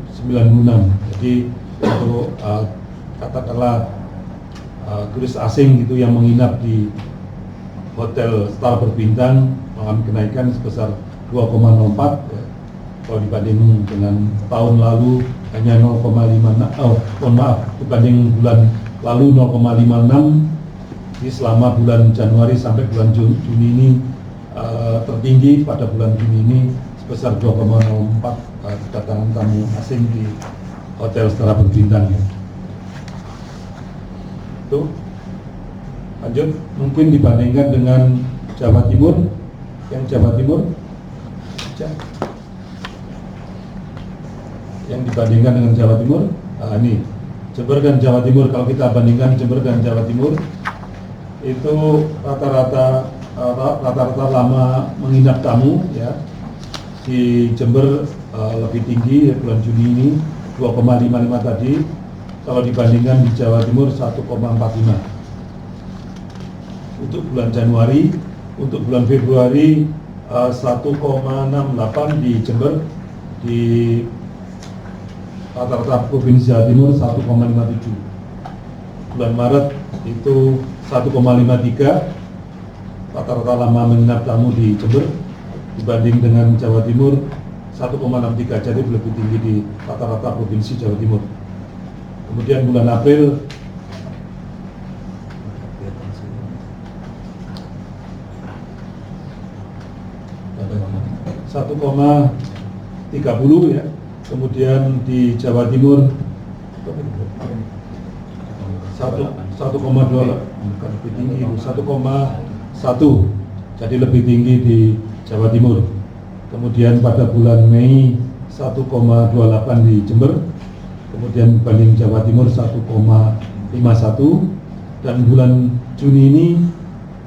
Jadi untuk katakanlah turis asing itu yang menginap di hotel star berbintang mengalami kenaikan sebesar 2,04, ya. Kalau dibanding dengan tahun lalu hanya 0,56, dibanding bulan lalu 0,56. Jadi selama bulan Januari sampai bulan Juni ini tertinggi pada bulan Juni ini sebesar 2,04 kedatangan tamu asing di hotel secara berbintang, ya. Itu. Lanjut, mungkin dibandingkan dengan Jawa Timur, yang dibandingkan dengan Jawa Timur, ini Jember dan Jawa Timur. Kalau kita bandingkan Jember dan Jawa Timur, itu rata-rata lama menginap tamu, ya. Di Jember lebih tinggi, ya, bulan Juni ini 2,55 tadi. Kalau dibandingkan di Jawa Timur 1,45. Untuk bulan Januari, untuk bulan Februari 1,68 di Jember, di rata-rata provinsi Jawa Timur 1,57. Bulan Maret itu 1,53 rata-rata lama menginap tamu di Jember, dibanding dengan Jawa Timur 1,63, jadi lebih tinggi di rata-rata provinsi Jawa Timur. Kemudian bulan April 1,30, ya. Kemudian di Jawa Timur 1,2, bukan lebih tinggi, 1,1, jadi lebih tinggi di Jawa Timur. Kemudian pada bulan Mei 1,28 di Jember, kemudian banding Jawa Timur 1,51, dan bulan Juni ini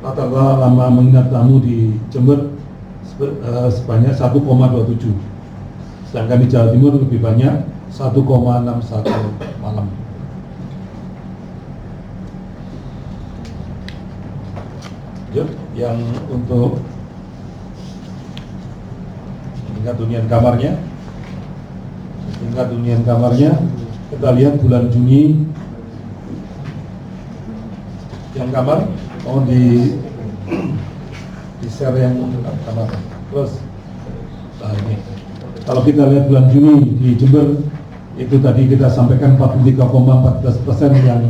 rata-rata lama menginap tamu di Jember sebanyak 1,27, sedangkan di Jawa Timur lebih banyak 1,61 malam. Yang untuk tingkat hunian kamarnya, kita lihat bulan Juni yang kamar, di share yang kamar. Terus, nah ini, kalau kita lihat bulan Juni di Jember, itu tadi kita sampaikan 43,14% yang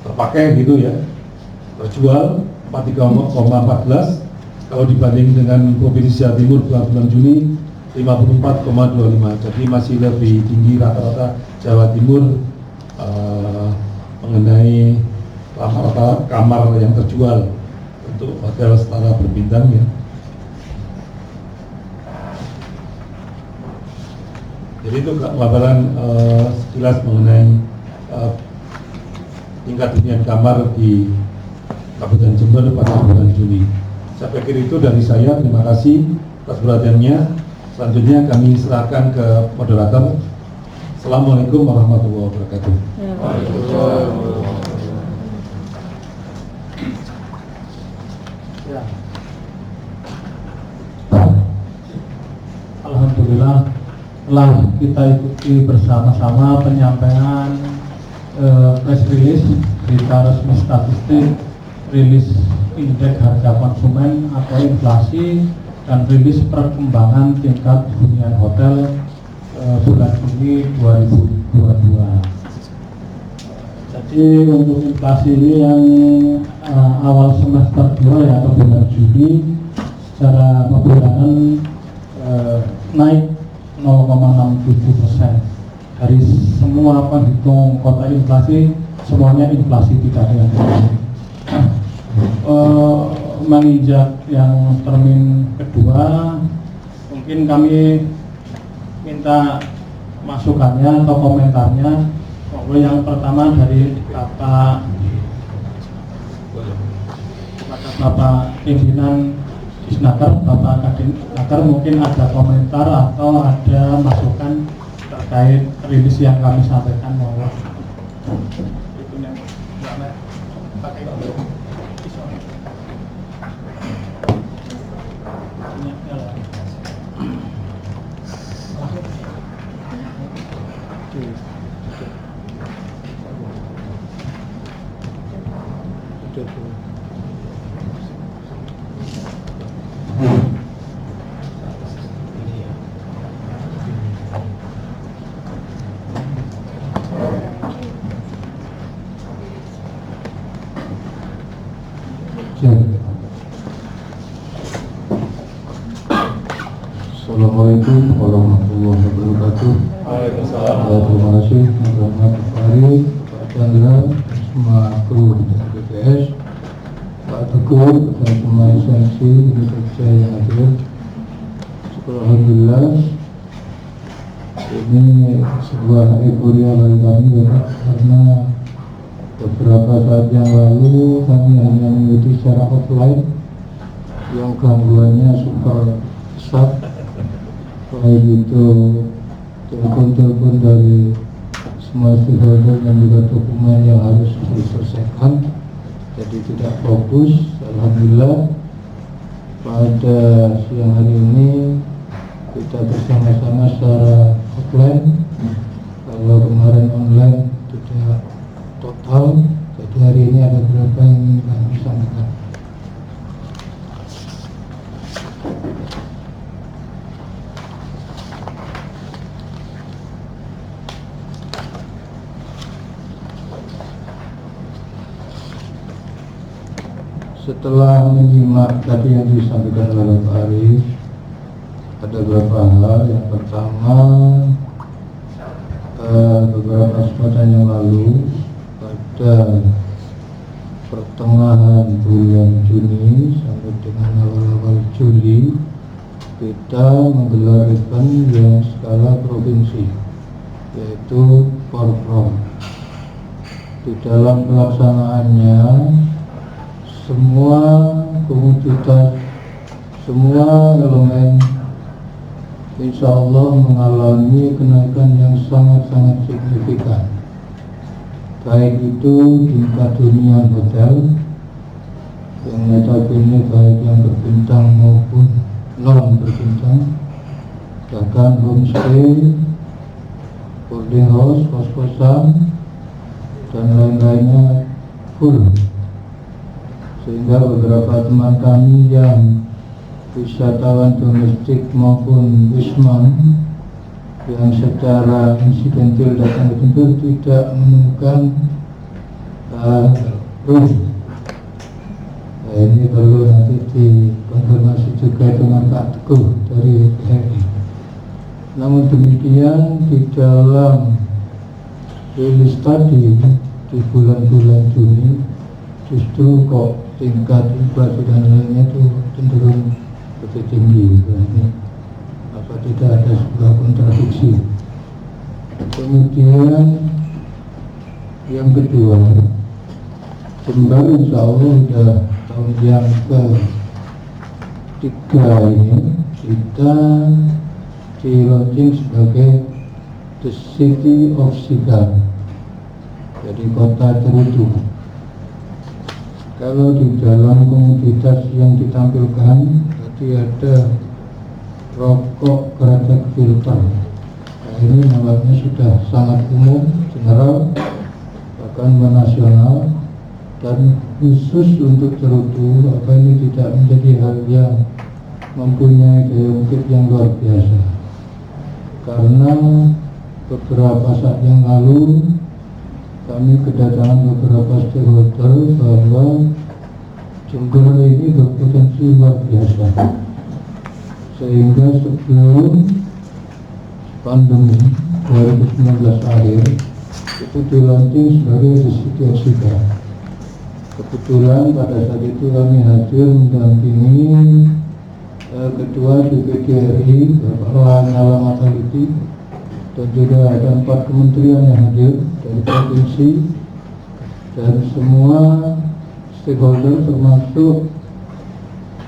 terpakai gitu, ya, terjual 43,14. Kalau dibanding dengan provinsi Jawa Timur bulan Juni 54,25, jadi masih lebih tinggi rata-rata Jawa Timur mengenai rata-rata kamar yang terjual untuk hotel setara berbintang ya. Jadi itu gambaran sekilas mengenai tingkat hunian kamar di Kabupaten Jember pada bulan Juli. Saya pikir itu dari saya. Terima kasih atas perhatiannya. Selanjutnya kami serahkan ke moderator. Assalamualaikum warahmatullahi wabarakatuh. Alhamdulillah telah kita ikuti bersama-sama penyampaian press release berita resmi statistik, rilis indeks harga konsumen atau inflasi, dan rilis perkembangan tingkat hunian hotel bulan Juni 2022. Jadi untuk inflasi ini yang awal semester 2 ya, atau bulan Juli, secara bulanan naik 0,67%. Dari semua penghitung kota inflasi, semuanya inflasi tidak ada yang menginjak yang termin kedua. Mungkin kami minta masukannya atau komentarnya. Yang pertama dari Bapak pimpinan Disnaker, Bapak Kadinaker, mungkin ada komentar atau ada masukan terkait rilis yang kami sampaikan. Mohon. Assalamualaikum warahmatullahi wabarakatuh. Waalaikumsalam. Terima kasih Muhammad Farid, Pak Chandra, semua kru BPS, Pak Teguh, dan semua instansi Indonesia yang hadir. Alhamdulillah, ini sebuah euforia bagi kami ya, karena beberapa saat yang lalu kami hanya mengikuti secara offline yang gangguannya super besar, baik itu telepon-telepon dari semua stakeholder dan juga dokumen yang harus diselesaikan, jadi tidak fokus. Alhamdulillah pada siang hari ini kita bersama-sama secara offline. Kalau kemarin online tidak total, jadi hari ini ada berapa yang ingin kami sampaikan. Setelah menyimak tadi yang disampaikan oleh Pak Arif, ada beberapa hal. Yang pertama, beberapa kesempatan yang lalu pada pertengahan bulan Juni sampai dengan awal-awal Juli, kita menggelar event yang skala provinsi, yaitu Porprom. Di dalam pelaksanaannya, semua komoditas, semua elemen insya Allah mengalami kenaikan yang sangat-sangat signifikan, baik itu tingkat hunian hotel yang notabene baik yang berbintang maupun non berbintang, bahkan homestay, boarding house, kos-kosan, dan lain-lainnya full. Sehingga beberapa teman kami yang wisatawan domestik maupun wisman yang secara insidental datang ke tempat tidak menemukan room. Nah, ini perlu nanti dikonfirmasi juga dengan Pak Teguh dari PRI. Namun demikian di dalam rilis tadi di bulan-bulan Juni justru kok tingkat inflasi dan lainnya itu cenderung lebih tinggi. Ini apa tidak ada sebuah kontradiksi? Kemudian yang kedua, Jember insya Allah sudah tahun yang ke-3 ini kita di launching sebagai The City of Cigar, jadi kota cerutu. Kalau di dalam komoditas yang ditampilkan tadi ada rokok kerecek filter. Nah, ini nampaknya sudah sangat umum, general, bahkan nasional, dan khusus untuk cerutu. Apa ini tidak menjadi hal yang mempunyai daya ungkit yang luar biasa? Karena beberapa saat yang lalu kami kedatangan beberapa stakeholder bahwa Jember ini berpotensi luar biasa, sehingga sebelum pandemi 2019 akhir itu dilantik sebagai The City of Cigar. Kebetulan pada saat itu kami hadir mendampingi Ketua DPD RI Bapak Lanyala Mataliti, dan juga ada 4 kementerian yang hadir dari provinsi dan semua stakeholder, termasuk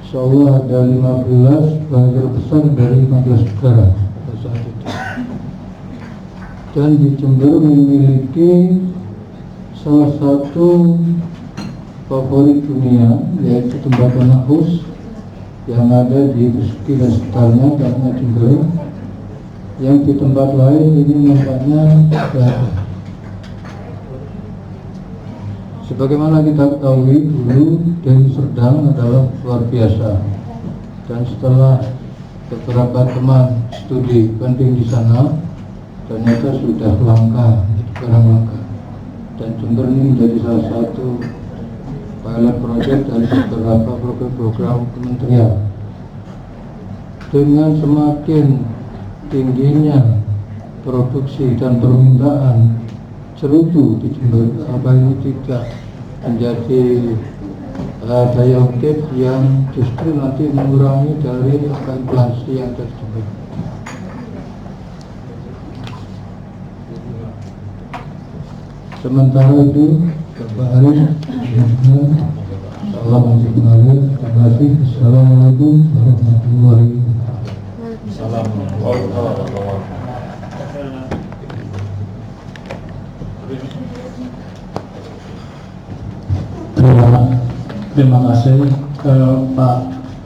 insya Allah ada 15 buzzer besar dari 15 negara pada saat itu. Dan di Jember memiliki salah satu favorit dunia, yaitu tembakau Nakhus yang ada di Besuki dan sekitarnya, karena Jember yang di tempat lain ini nampaknya tidak ada. Sebagaimana kita ketahui dulu, Deli Serdang adalah luar biasa, dan setelah beberapa teman studi banding di sana, ternyata sudah langka, jadi barang langka. Dan Jember ini menjadi salah satu pilot project dari beberapa program kementerian. Dengan semakin tingginya produksi dan permintaan cerutu di Jember, apa ini tidak menjadi daya ungkit yang justru nanti mengurangi dari inflasi yang terjadi. Sementara itu, Bapak Arif, salam masih mengalir. Terima kasih. Assalamualaikum warahmatullahi wabarakatuh. Terima kasih ke Pak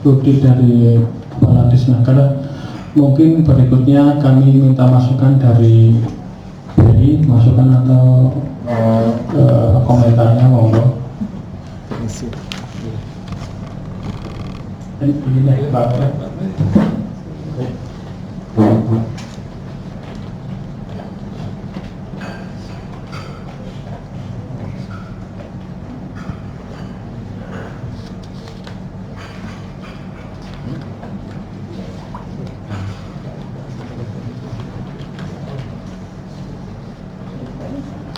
Rudi dari Kepala Disnaker. Mungkin berikutnya kami minta masukan dari BRI, masukan atau komentarnya, monggo. Ini Pak.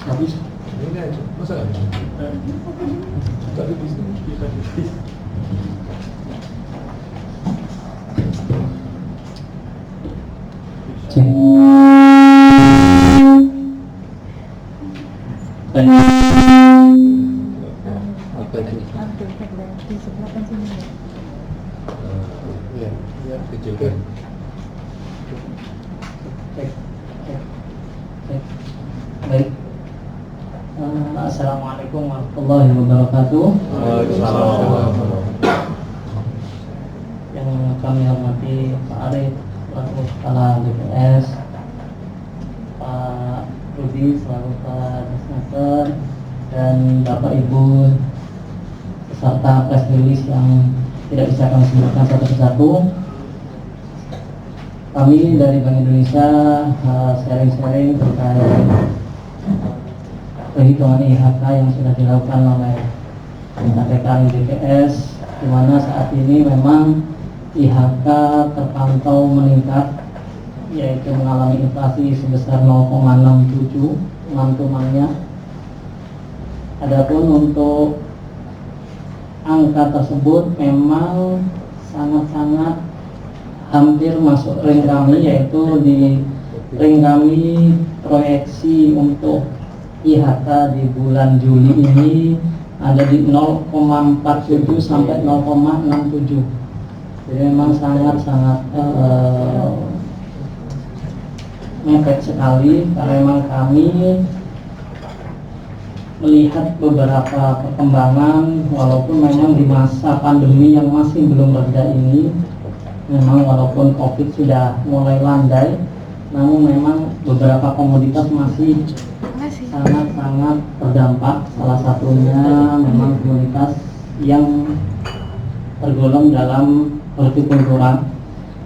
Habis. Ini aja, masa nggak bisa? Nggak bisa. Cek. Apa itu? Ya, kecilkan. Baik. Assalamualaikum warahmatullahi wabarakatuh. Yang kami hormati Pak Arif selaku Kepala BPS, Pak Rudi selaku Kepala Disnaker, dan Bapak Ibu peserta press release yang tidak bisa kami sebutkan satu persatu. Kami dari Bank Indonesia sharing-sharing terkait perhitungan IHK yang sudah dilakukan oleh rekan BPS, di mana saat ini memang IHK terpantau meningkat yaitu mengalami inflasi sebesar 0,67 mantumannya. Adapun untuk angka tersebut memang sangat-sangat hampir masuk ring kami, yaitu di ring kami proyeksi untuk IHK di bulan Juli ini ada di 0,47 sampai 0,67. Jadi memang sangat-sangat mepet sekali, karena memang kami melihat beberapa perkembangan, walaupun memang di masa pandemi yang masih belum reda ini, memang walaupun COVID sudah mulai landai, namun memang beberapa komoditas masih sangat-sangat terdampak. Salah satunya memang komoditas yang tergolong dalam hortikultura,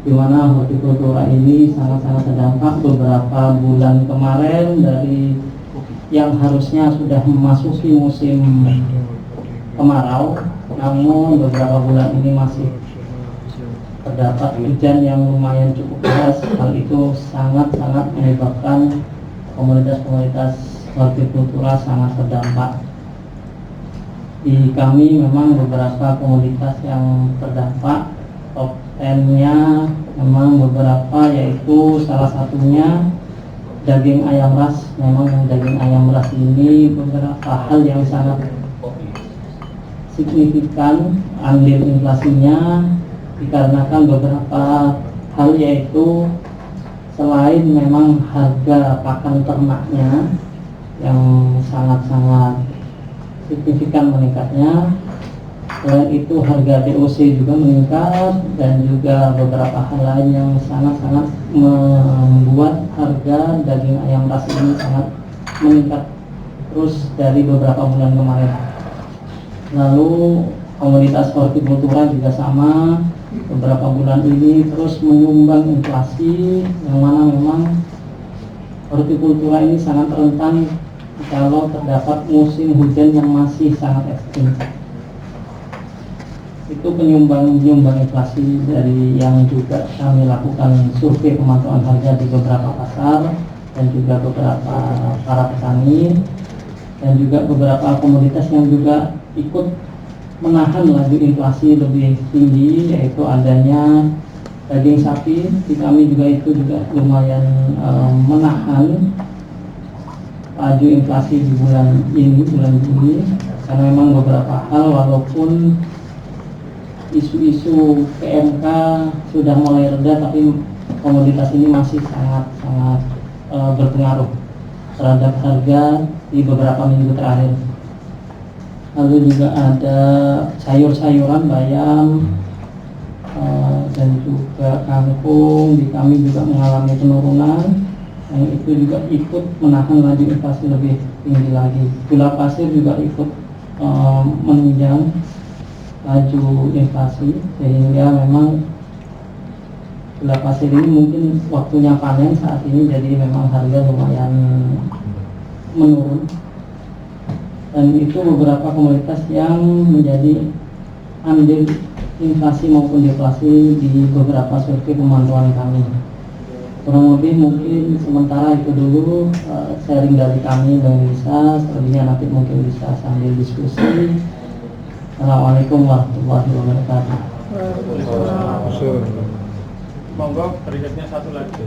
di mana hortikultura ini sangat-sangat terdampak. Beberapa bulan kemarin dari yang harusnya sudah memasuki musim kemarau, namun beberapa bulan ini masih terdapat hujan yang lumayan cukup deras. Hal itu sangat-sangat menyebabkan komoditas-komoditas hortikultura sangat terdampak. Di kami memang beberapa komoditas yang terdampak, top 10-nya memang beberapa, yaitu salah satunya daging ayam ras. Memang yang daging ayam ras ini beberapa hal yang sangat signifikan andil inflasinya, dikarenakan beberapa hal, yaitu selain memang harga pakan ternaknya yang sangat-sangat signifikan meningkatnya, selain itu harga DOC juga meningkat, dan juga beberapa hal lain yang sangat-sangat membuat harga daging ayam ras ini sangat meningkat terus dari beberapa bulan kemarin. Lalu komoditas hortikultura juga sama, beberapa bulan ini terus menyumbang inflasi, yang mana memang hortikultura ini sangat rentan kalau terdapat musim hujan yang masih sangat ekstrim. Itu penyumbang inflasi dari yang juga kami lakukan survei pemantauan harga di beberapa pasar dan juga beberapa para petani, dan juga beberapa komoditas yang juga ikut menahan laju inflasi lebih tinggi, yaitu adanya daging sapi. Di kami juga itu juga lumayan menahan laju inflasi di bulan Juli, karena memang beberapa hal, walaupun isu-isu PMK sudah mulai reda, tapi komoditas ini masih sangat berpengaruh terhadap harga di beberapa minggu terakhir. Lalu juga ada sayur-sayuran, bayam dan juga kangkung, di kami juga mengalami penurunan, yang itu juga ikut menahan laju inflasi lebih tinggi lagi. Gula pasir juga ikut menunjang laju inflasi, sehingga memang gula pasir ini mungkin waktunya panen saat ini, jadi memang harga lumayan menurun. Dan itu beberapa komoditas yang menjadi andil inflasi maupun deflasi di beberapa survei pemantauan kami. Kurang lebih mungkin sementara itu dulu sharing dari kami dan bisa, selebihnya nanti mungkin bisa sambil diskusi. Assalamualaikum warahmatullahi wabarakatuh. Monggo berikutnya satu lagi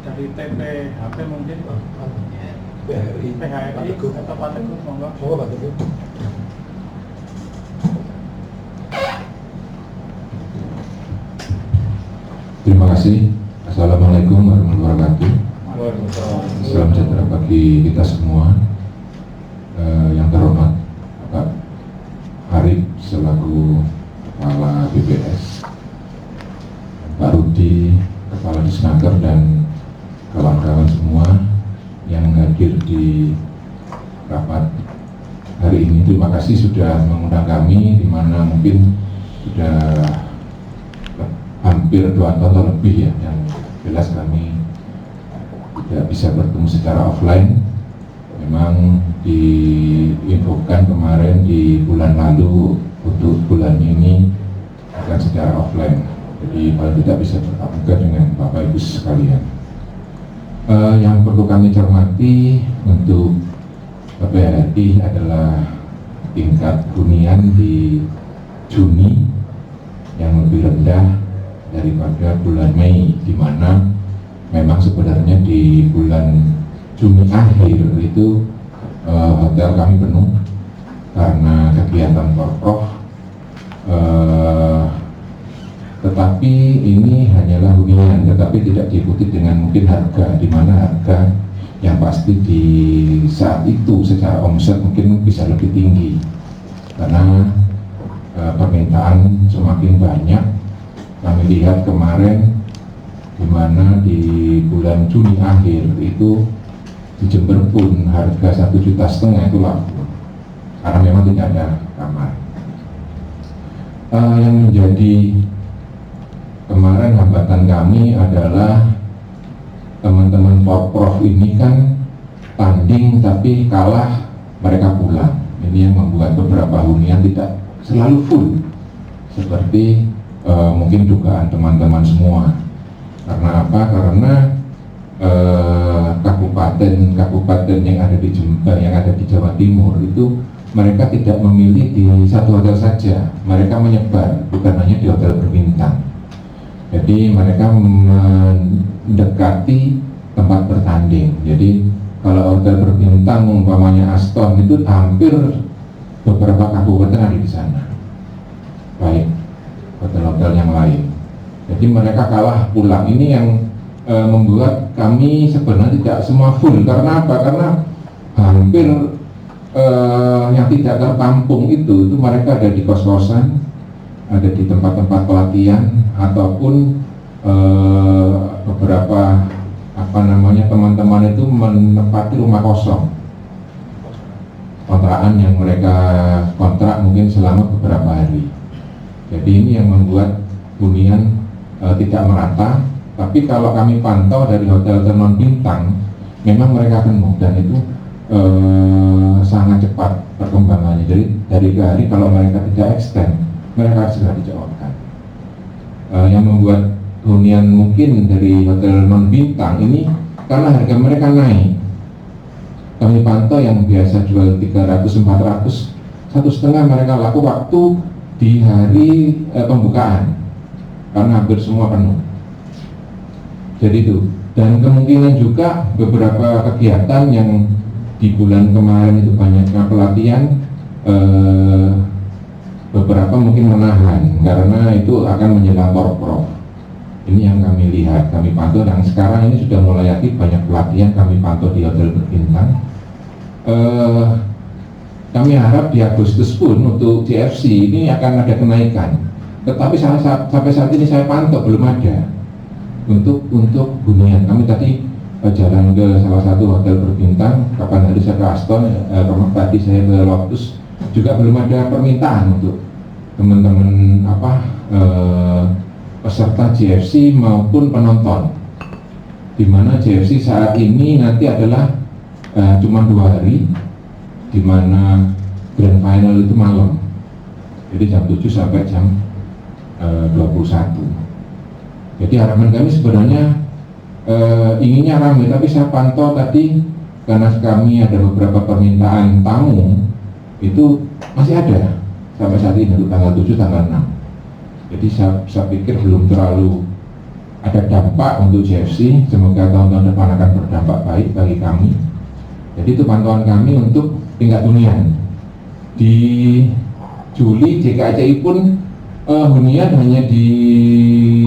dari TPHP mungkin. PHRI atau Pak Teguh, monggo. Pak Teguh. Terima kasih. Assalamualaikum warahmatullahi wabarakatuh. Salam sejahtera bagi kita semua. Yang terhormat Pak Arif selaku Kepala BPS, Pak Rudi Kepala Disnaker, dan kawan-kawan semua yang hadir di rapat hari ini. Terima kasih sudah mengundang kami, di mana mungkin sudah hampir 2 tahun atau lebih ya, yang jelas kami tidak bisa bertemu secara offline. Memang diinfokan kemarin di bulan lalu untuk bulan ini akan secara offline. Jadi paling tidak bisa bertatap muka dengan Bapak Ibu sekalian. Yang perlu kami cermati untuk PPRI adalah tingkat hunian di Juni yang lebih rendah daripada bulan Mei, di mana memang sebenarnya di bulan Juni akhir itu hotel kami penuh karena kegiatan Porprov, tetapi ini hanyalah hunian, tetapi tidak diikuti dengan mungkin harga, di mana harga yang pasti di saat itu secara omset mungkin bisa lebih tinggi karena permintaan semakin banyak. Kami lihat kemarin di mana di bulan Juni akhir itu di Jember pun harga 1,5 juta itu laku karena memang tidak ada kamar. Yang menjadi kemarin hambatan kami adalah teman-teman Porprov ini kan tanding tapi kalah, mereka pulang. Ini yang membuat beberapa hunian tidak selalu full seperti mungkin dugaan teman-teman semua. Karena apa? Karena kabupaten yang ada di Jember, yang ada di Jawa Timur itu mereka tidak memilih di satu hotel saja, mereka menyebar, bukan hanya di hotel berbintang. Jadi mereka mendekati tempat bertanding. Jadi kalau hotel berbintang umpamanya Aston itu hampir beberapa kabupaten ada di sana, baik hotel-hotel yang lain. Jadi mereka kalah pulang. Ini yang membuat kami sebenarnya tidak semua full. Karena apa? Karena hampir yang tidak tertampung itu mereka ada di kos-kosan, ada di tempat-tempat pelatihan, ataupun beberapa teman-teman itu menempati rumah kosong, kontrakan yang mereka kontrak mungkin selama beberapa hari. Jadi ini yang membuat hunian tidak merata. Tapi kalau kami pantau dari hotel-hotel non bintang, memang mereka penuh dan itu sangat cepat perkembangannya. Jadi dari ke hari kalau mereka tidak extend, mereka harus segera dijawabkan. Yang membuat hunian mungkin dari hotel non bintang ini karena harga mereka naik. Kami pantau yang biasa jual 300-400, 1,5 mereka laku waktu di hari pembukaan karena hampir semua penuh. Jadi itu, dan kemungkinan juga beberapa kegiatan yang di bulan kemarin itu banyaknya pelatihan, beberapa mungkin menahan karena itu akan menjelang Porprov. Ini yang kami lihat, kami pantau, dan sekarang ini sudah mulai aktif banyak pelatihan kami pantau di hotel berbintang. Kami harap di Agustus pun untuk CFC ini akan ada kenaikan, tetapi sampai saat ini saya pantau belum ada untuk hunian. Kami tadi jalan ke salah satu hotel berbintang, kapan hari saya ke Aston, tadi saya ke Lotus, juga belum ada permintaan untuk teman-teman peserta GFC maupun penonton, di mana GFC saat ini nanti adalah cuma 2 hari, di mana grand final itu malam, jadi jam 7 sampai jam 21. Jadi harapan kami sebenarnya inginnya ramai, tapi saya pantau tadi karena kami ada beberapa permintaan tamu itu masih ada sampai saat ini untuk tanggal 7, tanggal 6. Jadi saya pikir belum terlalu ada dampak untuk GFC. Semoga tahun-tahun depan akan berdampak baik bagi kami. Jadi itu pantauan kami untuk tingkat hunian. Di Juli JKCI pun hunian hanya di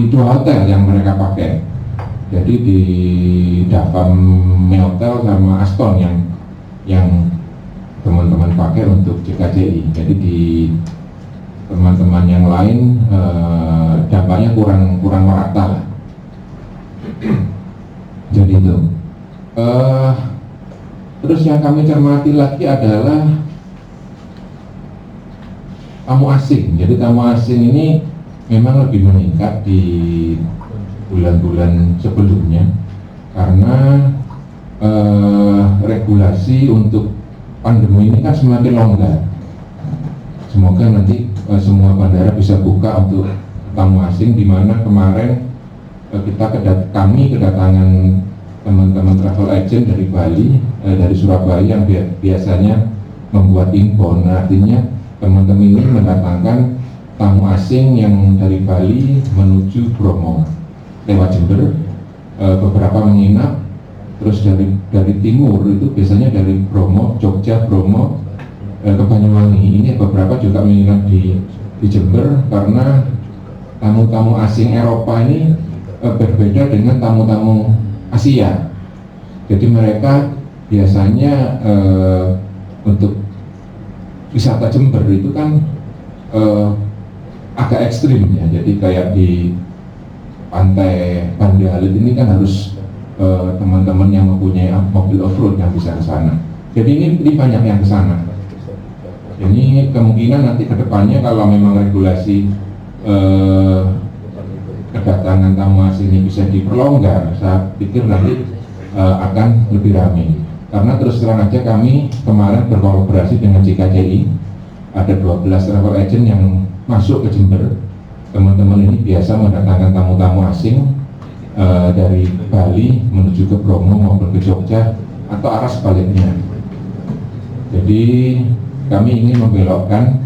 2 hotel yang mereka pakai. Jadi di Davam Hotel sama Aston yang teman-teman pakai untuk JKCI. Jadi di teman-teman yang lain dampaknya kurang merata lah. Jadi itu. Terus yang kami cermati lagi adalah tamu asing. Jadi tamu asing ini memang lebih meningkat di bulan-bulan sebelumnya karena regulasi untuk pandemi ini kan semakin longgar. Semoga nanti semua bandara bisa buka untuk tamu asing, di mana kemarin kami kedatangan teman-teman travel agent dari Bali, dari Surabaya yang biasanya membuat inbound. Nah, artinya teman-teman ini mendatangkan tamu asing yang dari Bali menuju Bromo lewat Jember, beberapa menginap, terus dari timur itu biasanya dari Bromo, Jogja, Bromo ke Banyuwangi. Ini beberapa juga menginap di Jember, karena tamu-tamu asing Eropa ini berbeda dengan tamu-tamu Asia. Jadi mereka biasanya untuk wisata Jember itu kan agak ekstrim ya. Jadi kayak di pantai Banda Alit ini kan harus teman-teman yang mempunyai mobil off-road yang bisa ke sana. Jadi ini banyak yang ke sana. Ini kemungkinan nanti ke depannya kalau memang regulasi kedatangan tamu asing ini bisa diperlonggar, saya pikir nanti akan lebih ramai. Karena terus terang aja kami kemarin berkolaborasi dengan JKCI, ada 12 travel agent yang masuk ke Jember. Teman-teman ini biasa mendatangkan tamu-tamu asing dari Bali menuju ke Bromo maupun ke Jogja atau arah sebaliknya. Jadi kami ingin membelokkan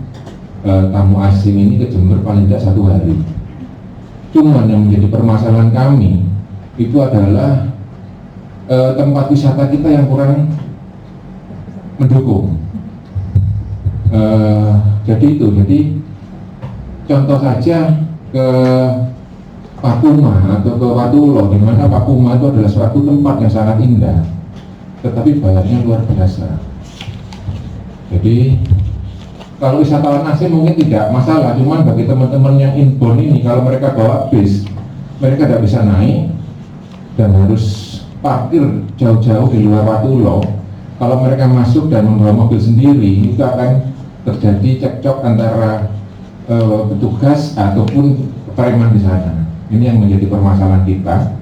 tamu asing ini ke Jember paling tidak 1 hari. Cuman yang menjadi permasalahan kami itu adalah tempat wisata kita yang kurang mendukung. Jadi contoh saja ke Papuma atau ke Watulo, di mana Papuma itu adalah suatu tempat yang sangat indah, tetapi bayarnya luar biasa. Jadi kalau wisatawan asing mungkin tidak masalah, cuman bagi teman-teman yang inbound ini, kalau mereka bawa bis, mereka tidak bisa naik dan harus parkir jauh-jauh di luar Watulo. Kalau mereka masuk dan membawa mobil sendiri, itu akan terjadi cekcok antara petugas ataupun preman di sana. Ini yang menjadi permasalahan kita.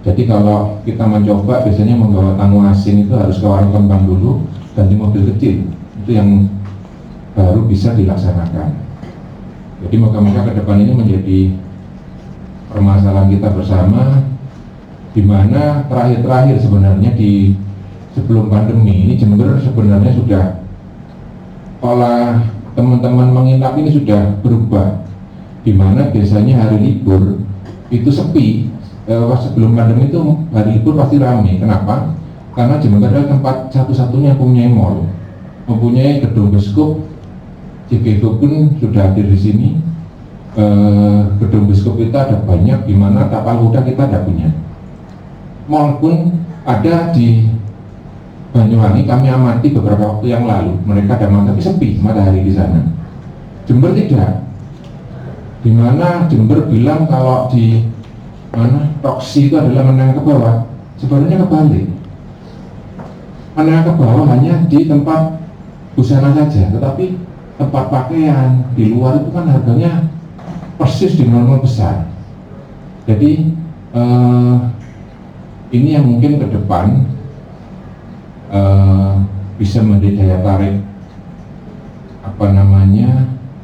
Jadi kalau kita mencoba, biasanya membawa tamu asing itu harus ke warung kembang dulu, ganti mobil kecil. Itu yang baru bisa dilaksanakan. Jadi moga-moga ke depan ini menjadi permasalahan kita bersama, di mana terakhir-terakhir sebenarnya di sebelum pandemi ini Jember sebenarnya sudah pola teman-teman menginap ini sudah berubah, di mana biasanya hari libur itu sepi. Sebelum pandemi itu hari libur pasti ramai. Kenapa? Karena Jember adalah tempat satu-satunya punya mall, mempunyai gedung biskup. JGV pun sudah hadir di sini. Gedung biskup kita ada banyak, di mana tapal kuda kita ada punya. Mall pun ada di Banyuwangi, kami amati beberapa waktu yang lalu, mereka ada tapi sepi matahari di sana. Jember tidak, di mana Jember bilang kalau di mana Roxy itu adalah menengah ke bawah, sebenarnya kebalik. Menengah ke bawah hanya di tempat busana saja, tetapi tempat pakaian di luar itu kan harganya persis di mall besar. Jadi ini yang mungkin ke depan bisa menjadi daya tarik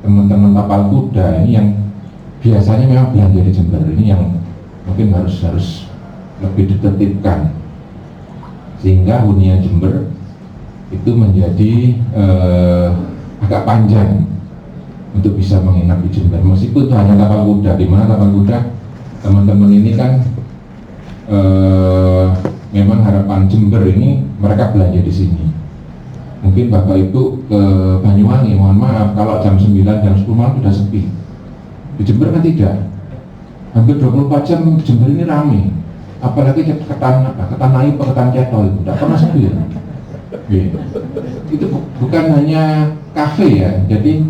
teman-teman tapal kuda ini yang biasanya memang belanja di Jember ini, yang mungkin harus lebih ditertibkan sehingga hunian Jember itu menjadi agak panjang untuk bisa menginap di Jember, meskipun itu hanya tapal kuda, di mana tapal kuda teman-teman ini kan memang harapan Jember ini mereka belanja di sini. Mungkin Bapak Ibu ke Banyuwangi, mohon maaf kalau jam 9, jam 10 malam sudah sepi. Di Jember kan tidak, hampir 24 jam Jember ini ramai. Apalagi ketan naik, ketan cetol itu tidak pernah sepi ya. Itu bukan hanya kafe ya, jadi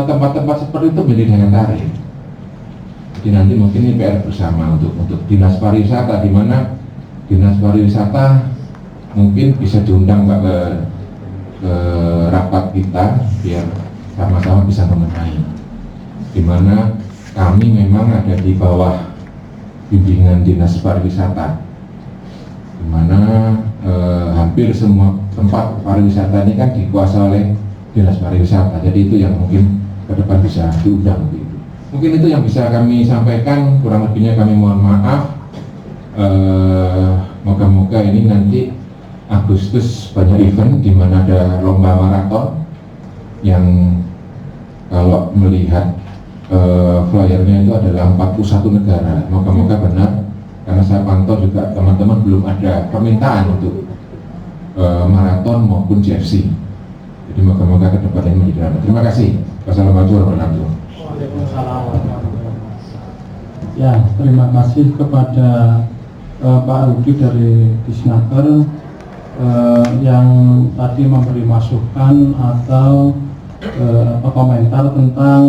tempat-tempat seperti itu menjadi daya tarik. Jadi nanti mungkin ini PR bersama untuk dinas pariwisata, di mana dinas pariwisata mungkin bisa diundang Pak ke rapat kita biar sama-sama bisa mengenai, di mana kami memang ada di bawah bimbingan dinas pariwisata, di mana hampir semua tempat pariwisata ini kan dikuasai oleh dinas pariwisata. Jadi itu yang mungkin ke depan bisa diundang begitu. Mungkin itu yang bisa kami sampaikan, kurang lebihnya kami mohon maaf. Moga-moga ini nanti Agustus banyak event di mana ada lomba maraton yang kalau melihat flyernya itu adalah 41 negara. Moga-moga benar, karena saya pantau juga teman-teman belum ada permintaan untuk maraton maupun JFC. Jadi moga-moga ke depan ini menjadi ramai. Terima kasih. Wassalamualaikum warahmatullahi wabarakatuh. Waalaikumsalam. Ya, terima kasih kepada Pak Rudi dari Disnaker yang tadi memberi masukan atau komentar tentang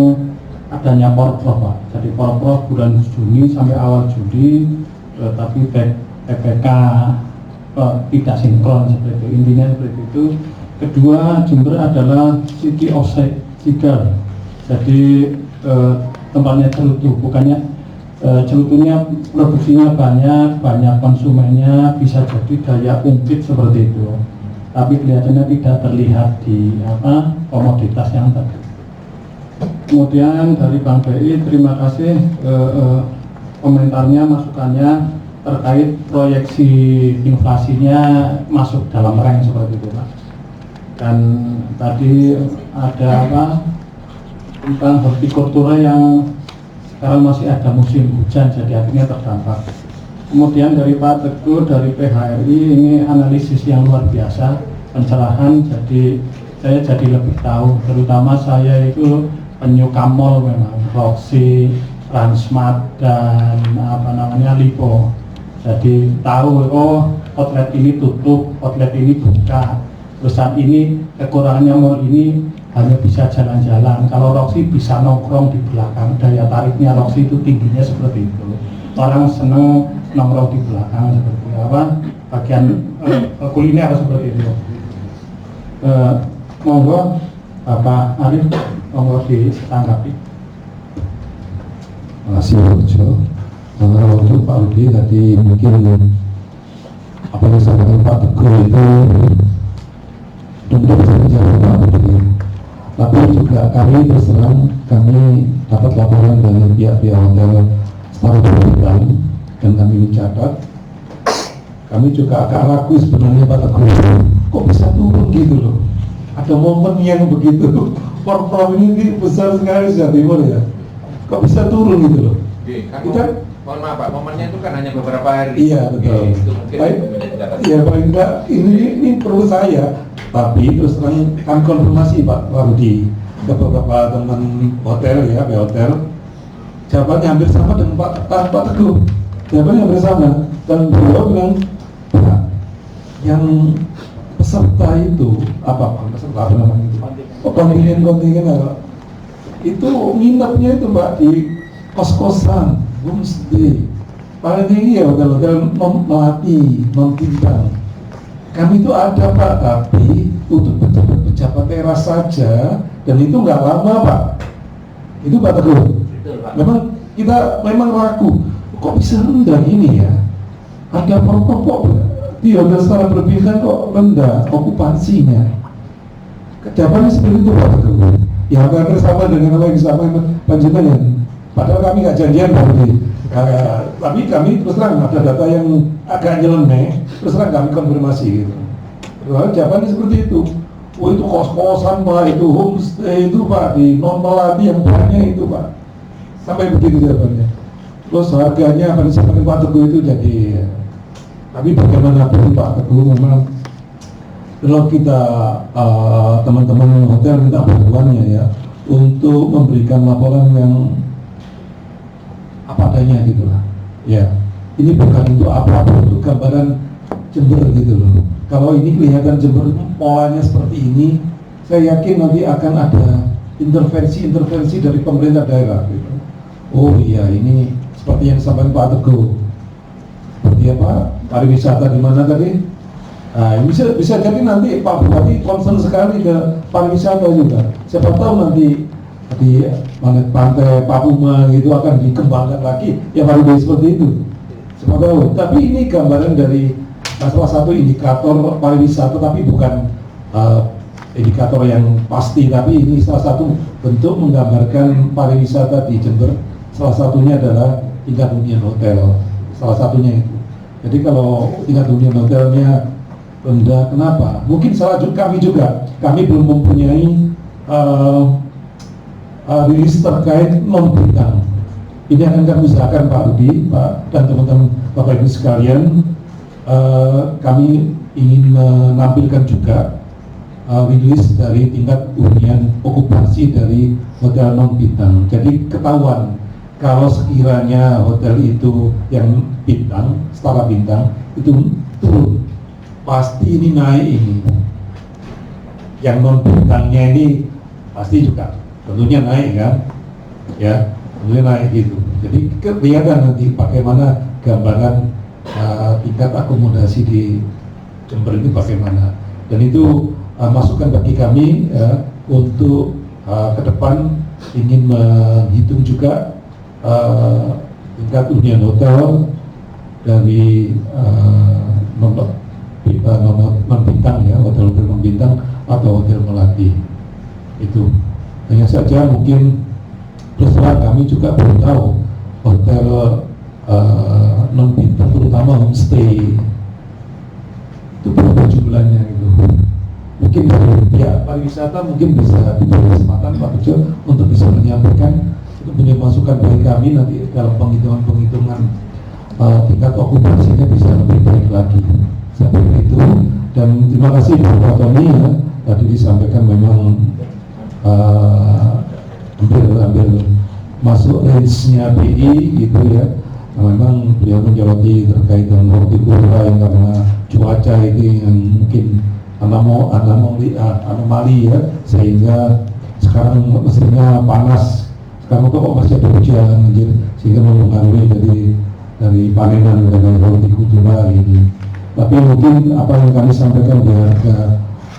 adanya porprov, Pak. Jadi porprov bulan Juni sampai awal Juli, tapi PPK tidak sinkron seperti itu. Intinya seperti itu. Kedua, Jember adalah City of Cigar. Jadi tempatnya cerutu, bukannya cerutunya produksinya banyak konsumennya, bisa jadi daya ungkit seperti itu. Tapi kelihatannya tidak terlihat di komoditas yang tadi. Kemudian dari Bank BI, terima kasih komentarnya, masukannya terkait proyeksi inflasinya masuk dalam rank seperti itu, Pak. Dan tadi ada tentang hortikultura yang sekarang masih ada musim hujan, jadi akhirnya terdampak. Kemudian dari Pak Teguh dari PHRI, ini analisis yang luar biasa, pencerahan, jadi saya jadi lebih tahu, terutama saya itu penyuka mall memang, Roxy, Transmart, dan Lipo. Jadi tahu, oh outlet ini tutup, outlet ini buka. Terus saat ini kekurangannya mall ini hanya bisa jalan-jalan. Kalau Roxy bisa nongkrong di belakang, daya tariknya Roxy itu tingginya seperti itu. Orang seneng nongkrong di belakang seperti bagian kuliner seperti itu. Monggo Bapak Arif, monggo ditanggapi. Terima kasih Pak untuk Pak Rudi tadi, mungkin apa yang disampaikan Pak Teguh itu tentu bisa menjawab Pak Rudi. Tapi juga kami terus terang, kami dapat laporan dari pihak-pihak hotel Star Bintang dan kami mencatat, kami juga agak ragu sebenarnya Pak Teguh, kok bisa turun gitu loh. Ada momen yang begitu, porprov ini besar sekali Jawa Timur ya, kok bisa turun gitu loh. Kita mohon maaf Pak, momennya itu kan hanya beberapa hari. Iya betul. Baik, ya paling enggak ini perlu saya. Tapi terus terang kami konfirmasi Pak Rudi ke beberapa teman hotel ya, hotel. Jawabannya hampir sama dengan Pak Teguh. Jawabannya hampir sama. Dan beliau bilang, Pak, yang peserta itu peserta apa namanya itu? Kontingen itu nginepnya itu Pak di kos-kosan, homestay, paling tinggi ya hotel-hotel melati, non bintang. Kami itu ada Pak, tapi untuk pejabat teras saja, dan itu nggak lama Pak. Itu Pak Teguh. Memang kita ragu, kok bisa rendah ini ya? Ada kok di hotel secara berbintang kok rendah okupansinya? Jawabannya seperti itu Pak Teguh. Ya hampir sama dengan apa yang disampaikan Panjenengan. Padahal kami nggak janjian Pak Rudi. Tapi kami terus terang ada data yang agak nyeleneh, terus terang kami konfirmasi gitu. Jawabannya seperti itu. Oh itu kos-kosan Pak, itu homestay itu Pak, di non melati yang banyak itu Pak. Sampai begitu jawabannya. Terus harganya apa disampaikan Pak Teguh itu jadi. Tapi bagaimanapun Pak Teguh memang kalau kita teman-teman hotel minta bantuannya ya untuk memberikan laporan yang apa adanya gitu lah. Ya, ini bukan untuk apa-apa, untuk gambaran Jember gitu loh. Kalau ini kelihatan Jember polanya seperti ini, saya yakin nanti akan ada intervensi dari pemerintah daerah gitu. Oh iya, ini seperti yang disampaikan Pak Teguh. Seperti apa? Pariwisata di mana tadi? Nah, bisa jadi nanti Pak Bupati concern sekali ke pariwisata juga. Siapa tahu nanti di pantai Papuma gitu akan dikembangkan lagi, ya baru seperti itu. Siapa tahu. Tapi ini gambaran dari salah satu indikator pariwisata, tapi bukan indikator yang pasti, tapi ini salah satu bentuk menggambarkan pariwisata di Jember. Salah satunya adalah tingkat hunian hotel, salah satunya itu. Jadi kalau tingkat hunian hotelnya rendah, kenapa? Mungkin salah kami juga, kami belum mempunyai rilis terkait non-bintang. Ini akan kami usahakan Pak Rudi, Pak dan teman-teman Bapak Ibu sekalian. Kami ingin menampilkan juga rilis dari tingkat hunian okupasi dari hotel non-bintang. Jadi ketahuan kalau sekiranya hotel itu yang bintang, setara bintang, itu turun, pasti ini naik ini. Yang non-bintangnya ini pasti juga tentunya naik kan, ya tentunya naik gitu. Jadi kelihatan nanti bagaimana gambaran tingkat akomodasi di Jember ini bagaimana. Dan itu masukan bagi kami untuk ke depan ingin menghitung juga tingkat hunian hotel dari non-bintang ya, hotel-hotel non-bintang atau hotel melati. Itu hanya saja mungkin terus terang kami juga belum tahu hotel non-bintang terutama homestay itu berapa jumlahnya gitu. Mungkin ya pariwisata mungkin bisa diberi kesempatan Pak Bejo untuk bisa menyampaikan, untuk punya masukan bagi kami nanti dalam penghitungan tingkat okupasinya bisa lebih baik lagi seperti itu. Dan terima kasih Pak Tony ya, tadi disampaikan memang hampir masuk range-nya BI gitu ya. Nah, memang beliau menyoroti terkait dengan hortikultura yang karena cuaca itu yang mungkin anomali ya, sehingga sekarang mestinya panas, sekarang kok masih ada hujan sehingga mempengaruhi dari panenan dan hortikultura ini. Tapi mungkin apa yang kami sampaikan di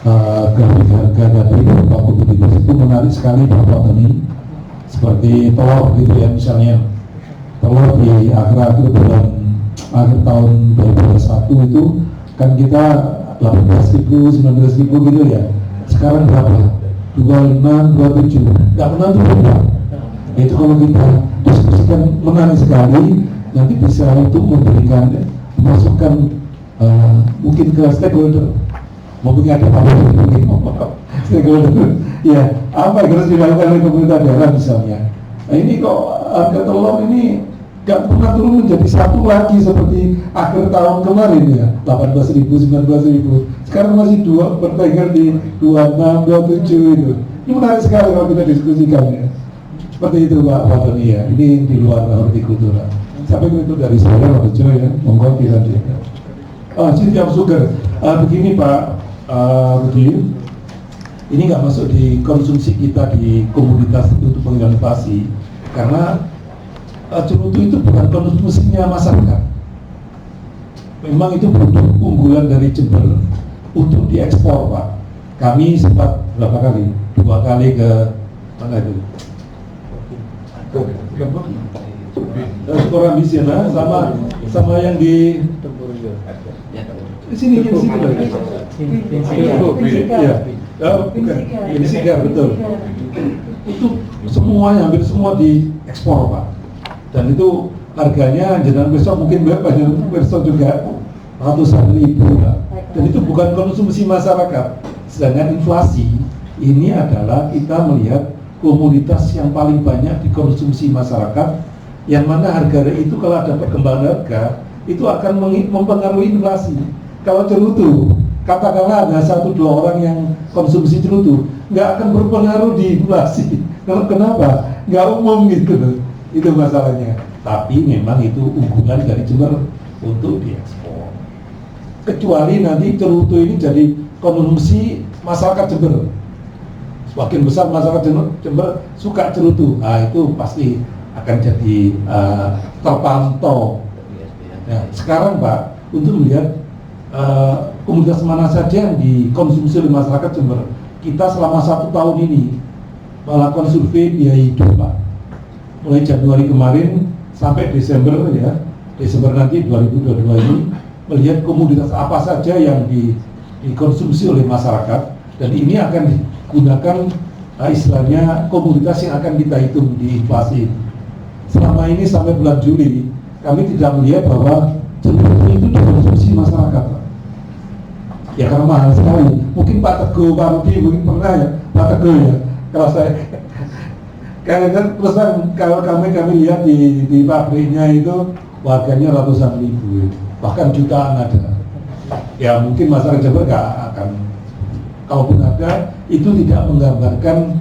harga dari Bapak Bupati itu menarik sekali Bapak Tony, seperti telur gitu ya, misalnya telur di akhir tahun 2021 itu kan kita 18.000, 19.000 gitu ya. Sekarang berapa? 26, 27. Nggak pernah turun Pak. Itu kalau kita diskusikan menarik sekali, nanti bisa untuk memberikan masukan mungkin ke stakeholder. Mungkin ada apa mungkin stakeholder. Ya, apa yang harus dilakukan oleh pemerintah daerah misalnya. Nah, ini kok harga telur ini nggak pernah turun menjadi satu lagi seperti akhir tahun kemarin ya, 18.000, 19.000. Sekarang masih bertengger di 26, 27 itu. Ini menarik sekali kalau kita diskusikan ya. Seperti itu Pak Tony ya. Ini di luar hortikultura. Sampai itu dari saya Pak Bejo ya. Monggo dilanjutkan. Siap sugar. Begini Pak Budi, ini nggak masuk di konsumsi kita di komunitas untuk menginovasi karena cerutu itu bukan konsumsinya masyarakat. Memang itu produk unggulan dari Jember untuk diekspor Pak. Kami sempat berapa kali? 2 kali ke mana itu? Ekspor ambisi lah, sama yang di sini lagi. Ini Sigar betul. Itu semuanya hampir semua diekspor Pak. Dan itu harganya jangan besok mungkin banyak besok juga ratusan ribu Pak. Dan itu bukan konsumsi masyarakat. Sedangkan inflasi ini adalah kita melihat komoditas yang paling banyak dikonsumsi masyarakat, yang mana harga itu kalau ada perkembangan harga itu akan mempengaruhi inflasi. Kalau cerutu, katakanlah ada 1-2 orang yang konsumsi cerutu, nggak akan berpengaruh di inflasi. Kenapa? Nggak umum gitu loh. Itu masalahnya. Tapi memang itu unggulan dari Jember untuk diekspor. Kecuali nanti cerutu ini jadi konsumsi masyarakat Jember. Sebagian besar masyarakat Jember suka cerutu. Nah itu pasti akan jadi terpantau. Nah, sekarang Pak, untuk melihat komoditas mana saja yang dikonsumsi oleh masyarakat Jember, kita selama 1 tahun ini melakukan survei biaya hidup Pak. Mulai Januari kemarin sampai Desember ya, Desember nanti 2022 ini, melihat komoditas apa saja yang dikonsumsi oleh masyarakat Dan ini akan digunakan istilahnya komoditas yang akan kita hitung di inflasi. Selama ini sampai bulan Juli kami tidak melihat bahwa cenderung itu dikonsumsi masyarakat. Ya karena mahal sekali. Mungkin Pak Teguh, Pak Rudi mungkin pernah ya, Pak Teguh ya. Kalau saya terus kalau kami lihat di pabriknya itu harganya ratusan ribu, bahkan jutaan ada. Ya mungkin masyarakat Jember nggak akan, kalaupun ada itu tidak menggambarkan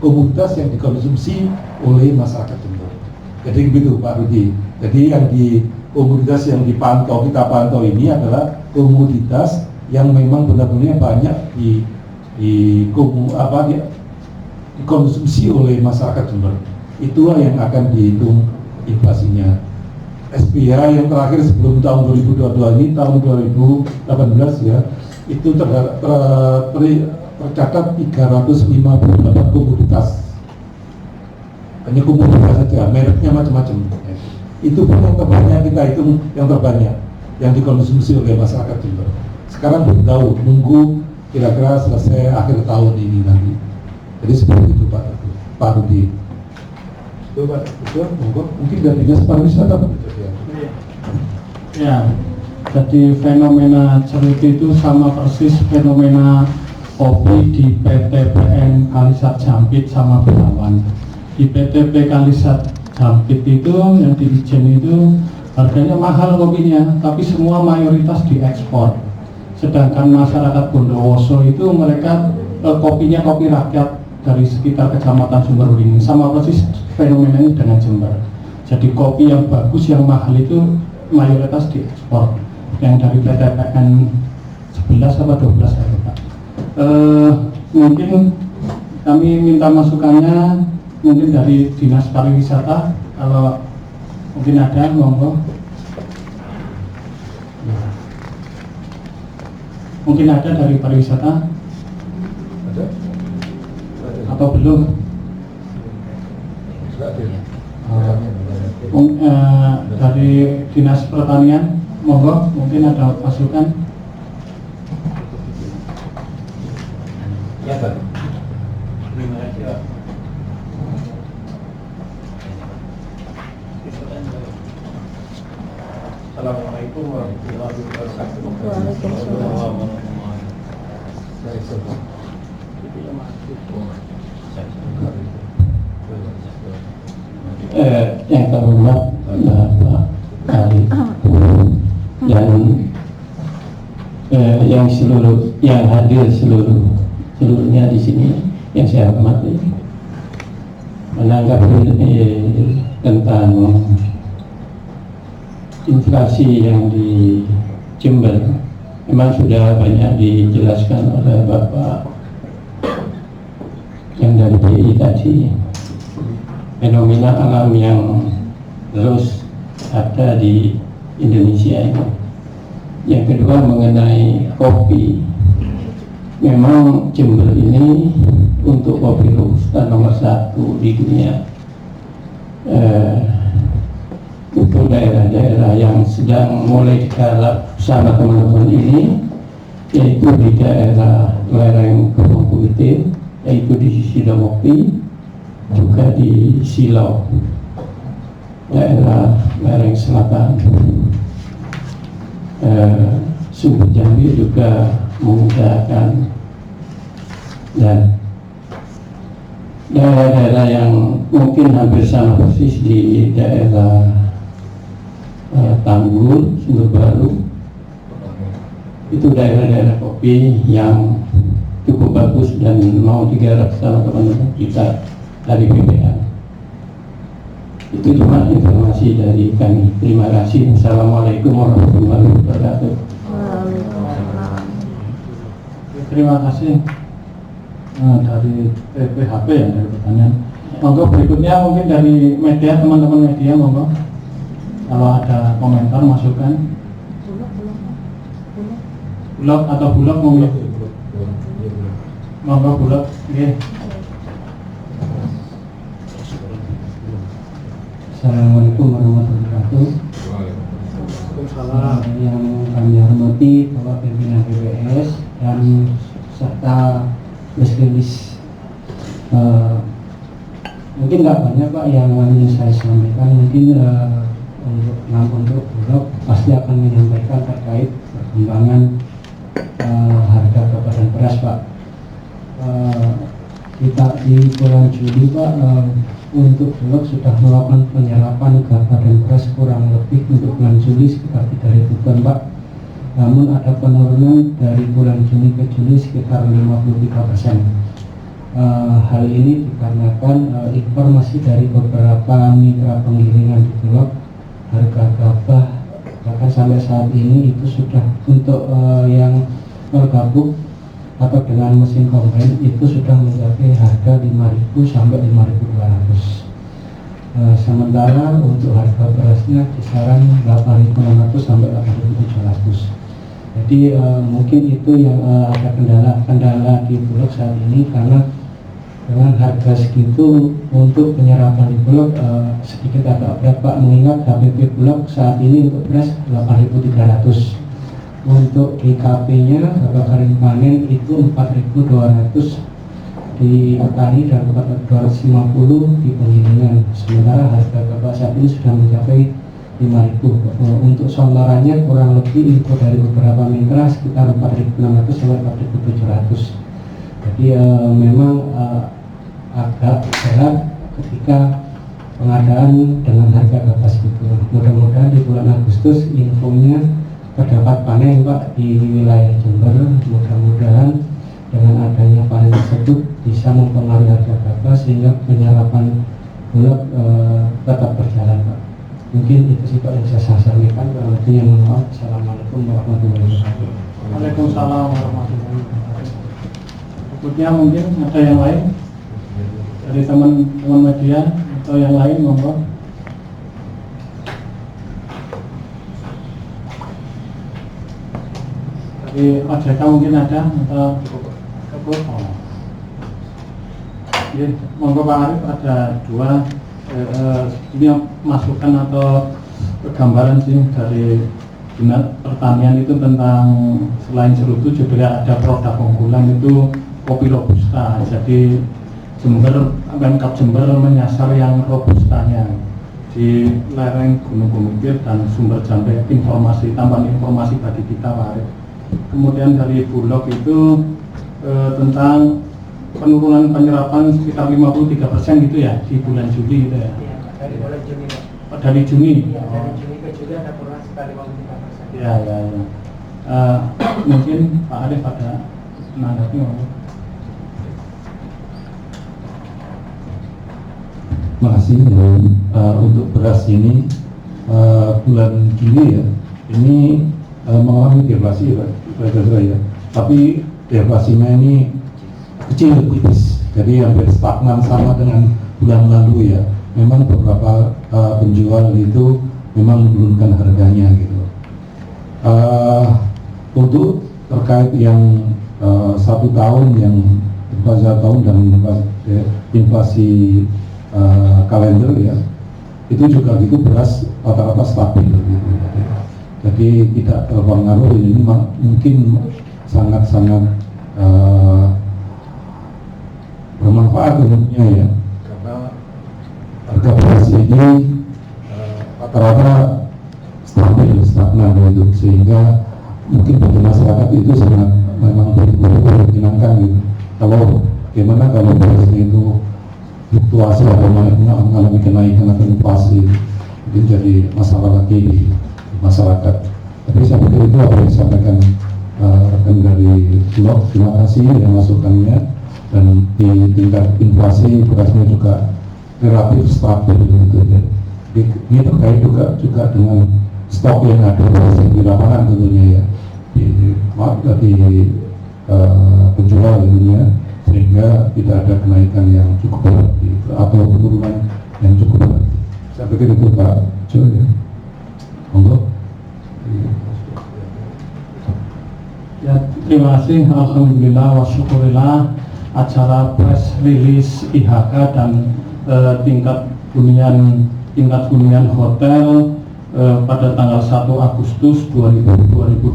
komoditas yang dikonsumsi oleh masyarakat Jember. Jadi begitu Pak Rudi. Jadi yang di komoditas yang kita pantau ini adalah komoditas yang memang benar-benar banyak dikonsumsi oleh masyarakat Jember. Itulah yang akan dihitung inflasinya. SPH yang terakhir sebelum tahun 2022 ini, tahun 2018 ya, itu tercatat 358 komoditas. Hanya komoditas saja, mereknya macam-macam. Itu pun yang terbanyak kita hitung, yang terbanyak yang dikonsumsi oleh masyarakat Jember. Sekarang belum tahu, nunggu kira-kira selesai akhir tahun ini nanti. Jadi seperti itu Pak Rudi. Itu Pak, betul, mungkin dari Dinas Pariwisata. Ya, jadi fenomena cerutu itu sama persis fenomena kopi di PTPN Kalisat Jampit sama Belawan. Di PTP Kalisat Jampit itu yang di Ijen itu harganya mahal kopinya, tapi semua mayoritas diekspor. Sedangkan masyarakat Bondowoso itu mereka kopinya kopi rakyat dari sekitar Kecamatan Sumberwini. Sama persis fenomenanya dengan Jember. Jadi kopi yang bagus, yang mahal itu mayoritas diekspor. Yang dari PTPN 11 atau 12 ya Pak. Mungkin kami minta masukannya mungkin dari Dinas Pariwisata, kalau mungkin ada, monggo. Mungkin ada dari pariwisata? Ada? Atau belum? Dari Dinas Pertanian, monggo, mungkin ada masukan? Ya, Pak. Assalamualaikum warahmatullahi wabarakatuh. Yang terhormat Bapak Kali dan yang hadir seluruhnya di sini yang saya hormati, menanggapi tentang inflasi yang di Jember memang sudah banyak dijelaskan oleh Bapak yang dari BI tadi. Fenomena alam yang terus ada di Indonesia ini. Yang kedua mengenai kopi, memang Jember ini untuk kopi robusta nomor 1 di dunia. Untuk daerah-daerah yang sedang mulai digarap sama teman-teman ini, yaitu di daerah lereng Gunung Putih, yaitu di Sidomopi, juga di Silau, daerah lereng selatan. Sumber Jambi juga memudahkan, dan daerah-daerah yang mungkin hampir sama persis di daerah Tanggul, Sumber Baru, itu daerah-daerah kopi yang cukup bagus dan mau digarap sama teman-teman kita dari BPA. Itu cuma informasi dari kami. Terima kasih. Assalamualaikum warahmatullahi wabarakatuh. Terima kasih dari PPHP ya, dari pertanyaan. Monggo berikutnya mungkin dari media, teman-teman media, monggo. Kalau ada komentar, masukan. Blog atau bulog monggo. Monggo bulog. Oke. Assalamualaikum warahmatullahi wabarakatuh. Yang kami hormati Bapak Pimpinan BPS dan press release. Mungkin nggak banyak Pak yang ingin saya sampaikan. Mungkin untuk Bulog pasti akan menyampaikan terkait perkembangan harga badan beras Pak. Kita di bulan Juli Pak, untuk Bulog sudah melakukan penyerapan badan beras kurang lebih untuk bulan Juli sekitar 3.000 ton Pak. Namun ada penurunan dari bulan Juni ke Juli sekitar 53%. Hal ini dikarenakan informasi dari beberapa mitra penggilingan di Bulog, harga gabah bahkan sampai saat ini itu sudah untuk yang bergabung atau dengan mesin combine itu sudah mencapai harga 5.000 sampai 5.200. Sementara untuk harga berasnya kisaran 8.600 sampai 8.700. Jadi mungkin itu yang ada kendala di Bulog saat ini, karena dengan harga segitu untuk penyerapan di Bulog sedikit agak berat Pak, mengingat HPP Bulog saat ini untuk beras 8.300. Untuk DKP-nya harga kering panen itu 4.200 di petani dan 4.250 di penggilingan. Sementara harga gabah saat ini sudah mencapai 5.000. Untuk sontorannya kurang lebih info dari beberapa mitra sekitar 4.600 sampai 4.700. Jadi memang agak berat ketika pengadaan dengan harga gabah segitu. Mudah-mudahan di bulan Agustus infonya terdapat panen Pak di wilayah Jember. Mudah-mudahan dengan adanya panen tersebut bisa mempengaruhi harga gabah sehingga penyerapan Bulog tetap berjalan Pak. Mungkin itu sih Pak yang saya sampaikan. Kurang lebihnya mohon maaf. Assalamualaikum warahmatullahi wabarakatuh. Waalaikumsalam warahmatullahi wabarakatuh. Berikutnya mungkin ada yang lain dari teman-teman media atau yang lain, monggo. Dari OJK mungkin ada atau cukup? Oh. Ya, monggo Pak Arif, ada dua ini masukan atau gambaran sih dari Dinas Pertanian itu tentang selain cerutu juga ada produk unggulan itu kopi robusta. Jadi Pemkab Jember menyasar yang robustanya di lereng Gunung Gumikir dan Sumber Jambe. Tambahan informasi bagi kita Pak Arif. Kemudian dari Bulog itu tentang penurunan penyerapan sekitar 53% gitu ya di bulan Juli gitu ya. Dari bulan Juni Pak. Oh, dari Juni. Iya, dari Juni ke Juli ada penurunan sekitar 53%. Ya. Mungkin Pak Arif ada menanggapi ngomong. Terima kasih. Untuk beras ini bulan Juli ya, ini mengalami deflasi ya, tapi deflasinya ini kecil, tipis, jadi hampir stagnan sama dengan bulan lalu ya. Memang beberapa penjual itu memang menurunkan harganya gitu. Untuk terkait yang 1 tahun yang inflasi 1 tahun dan inflasi kalender ya, itu juga gitu beras rata-rata stabil gitu. Jadi tidak terpengaruh. Ini mungkin sangat-sangat bermanfaat untuknya ya, karena harga beras ini rata-rata stabil, stagnan gitu, sehingga mungkin bagi masyarakat itu sangat memang betul-betul menyenangkan gitu. Bagaimana kalau berasnya itu fluktuasi atau mengalami kenaikan atau inflasi, itu jadi masalah lagi di masyarakat. Tapi saya pikir itu apa yang disampaikan rekan dari Bulog. Terima kasih yang masukannya, dan di tingkat inflasi berasnya juga relatif stabil gitu ya. Ini terkait juga dengan stok yang ada di lapangan tentunya ya, di penjual tentunya, sehingga tidak ada kenaikan yang cukup berarti atau penurunan yang cukup berarti. Saya pikir itu Pak Jo ya. Monggo. Ya, terima kasih. Alhamdulillah wa syukurillah, acara press release IHK dan tingkat hunian hotel pada tanggal 1 Agustus 2022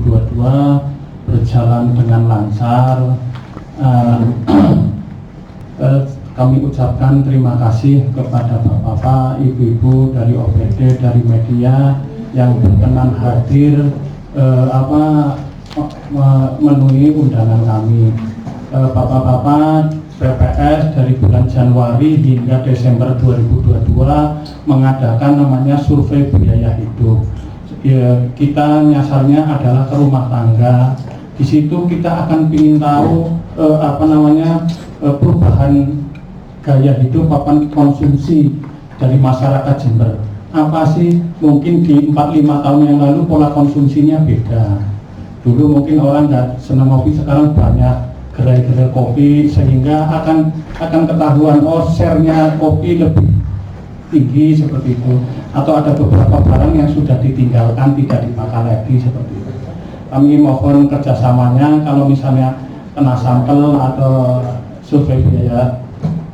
berjalan dengan lancar. Kami ucapkan terima kasih kepada bapak-bapak, ibu-ibu dari OPD, dari media yang berkenan hadir memenuhi undangan kami. Bapak-bapak BPS dari bulan Januari hingga Desember 2022 mengadakan namanya survei biaya hidup. Kita nyasarnya adalah ke rumah tangga. Di situ kita akan ingin tahu perubahan gaya hidup papan konsumsi dari masyarakat Jember. Apa sih, mungkin di 4-5 tahun yang lalu pola konsumsinya beda. Dulu mungkin orang nggak senang kopi, sekarang banyak gerai-gerai kopi, sehingga akan ketahuan share-nya kopi lebih tinggi seperti itu, atau ada beberapa barang yang sudah ditinggalkan, tidak dipakai lagi seperti itu. Kami mohon kerjasamanya, kalau misalnya kena sampel atau survei biaya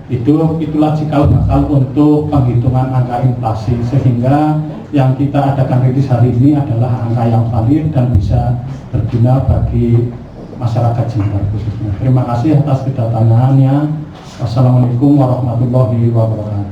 itulah cikal bakal untuk penghitungan angka inflasi, sehingga yang kita adakan rilis hari ini adalah angka yang valid dan bisa berguna bagi masyarakat Jember khususnya. Terima kasih atas kedatangannya. Wassalamualaikum warahmatullahi wabarakatuh.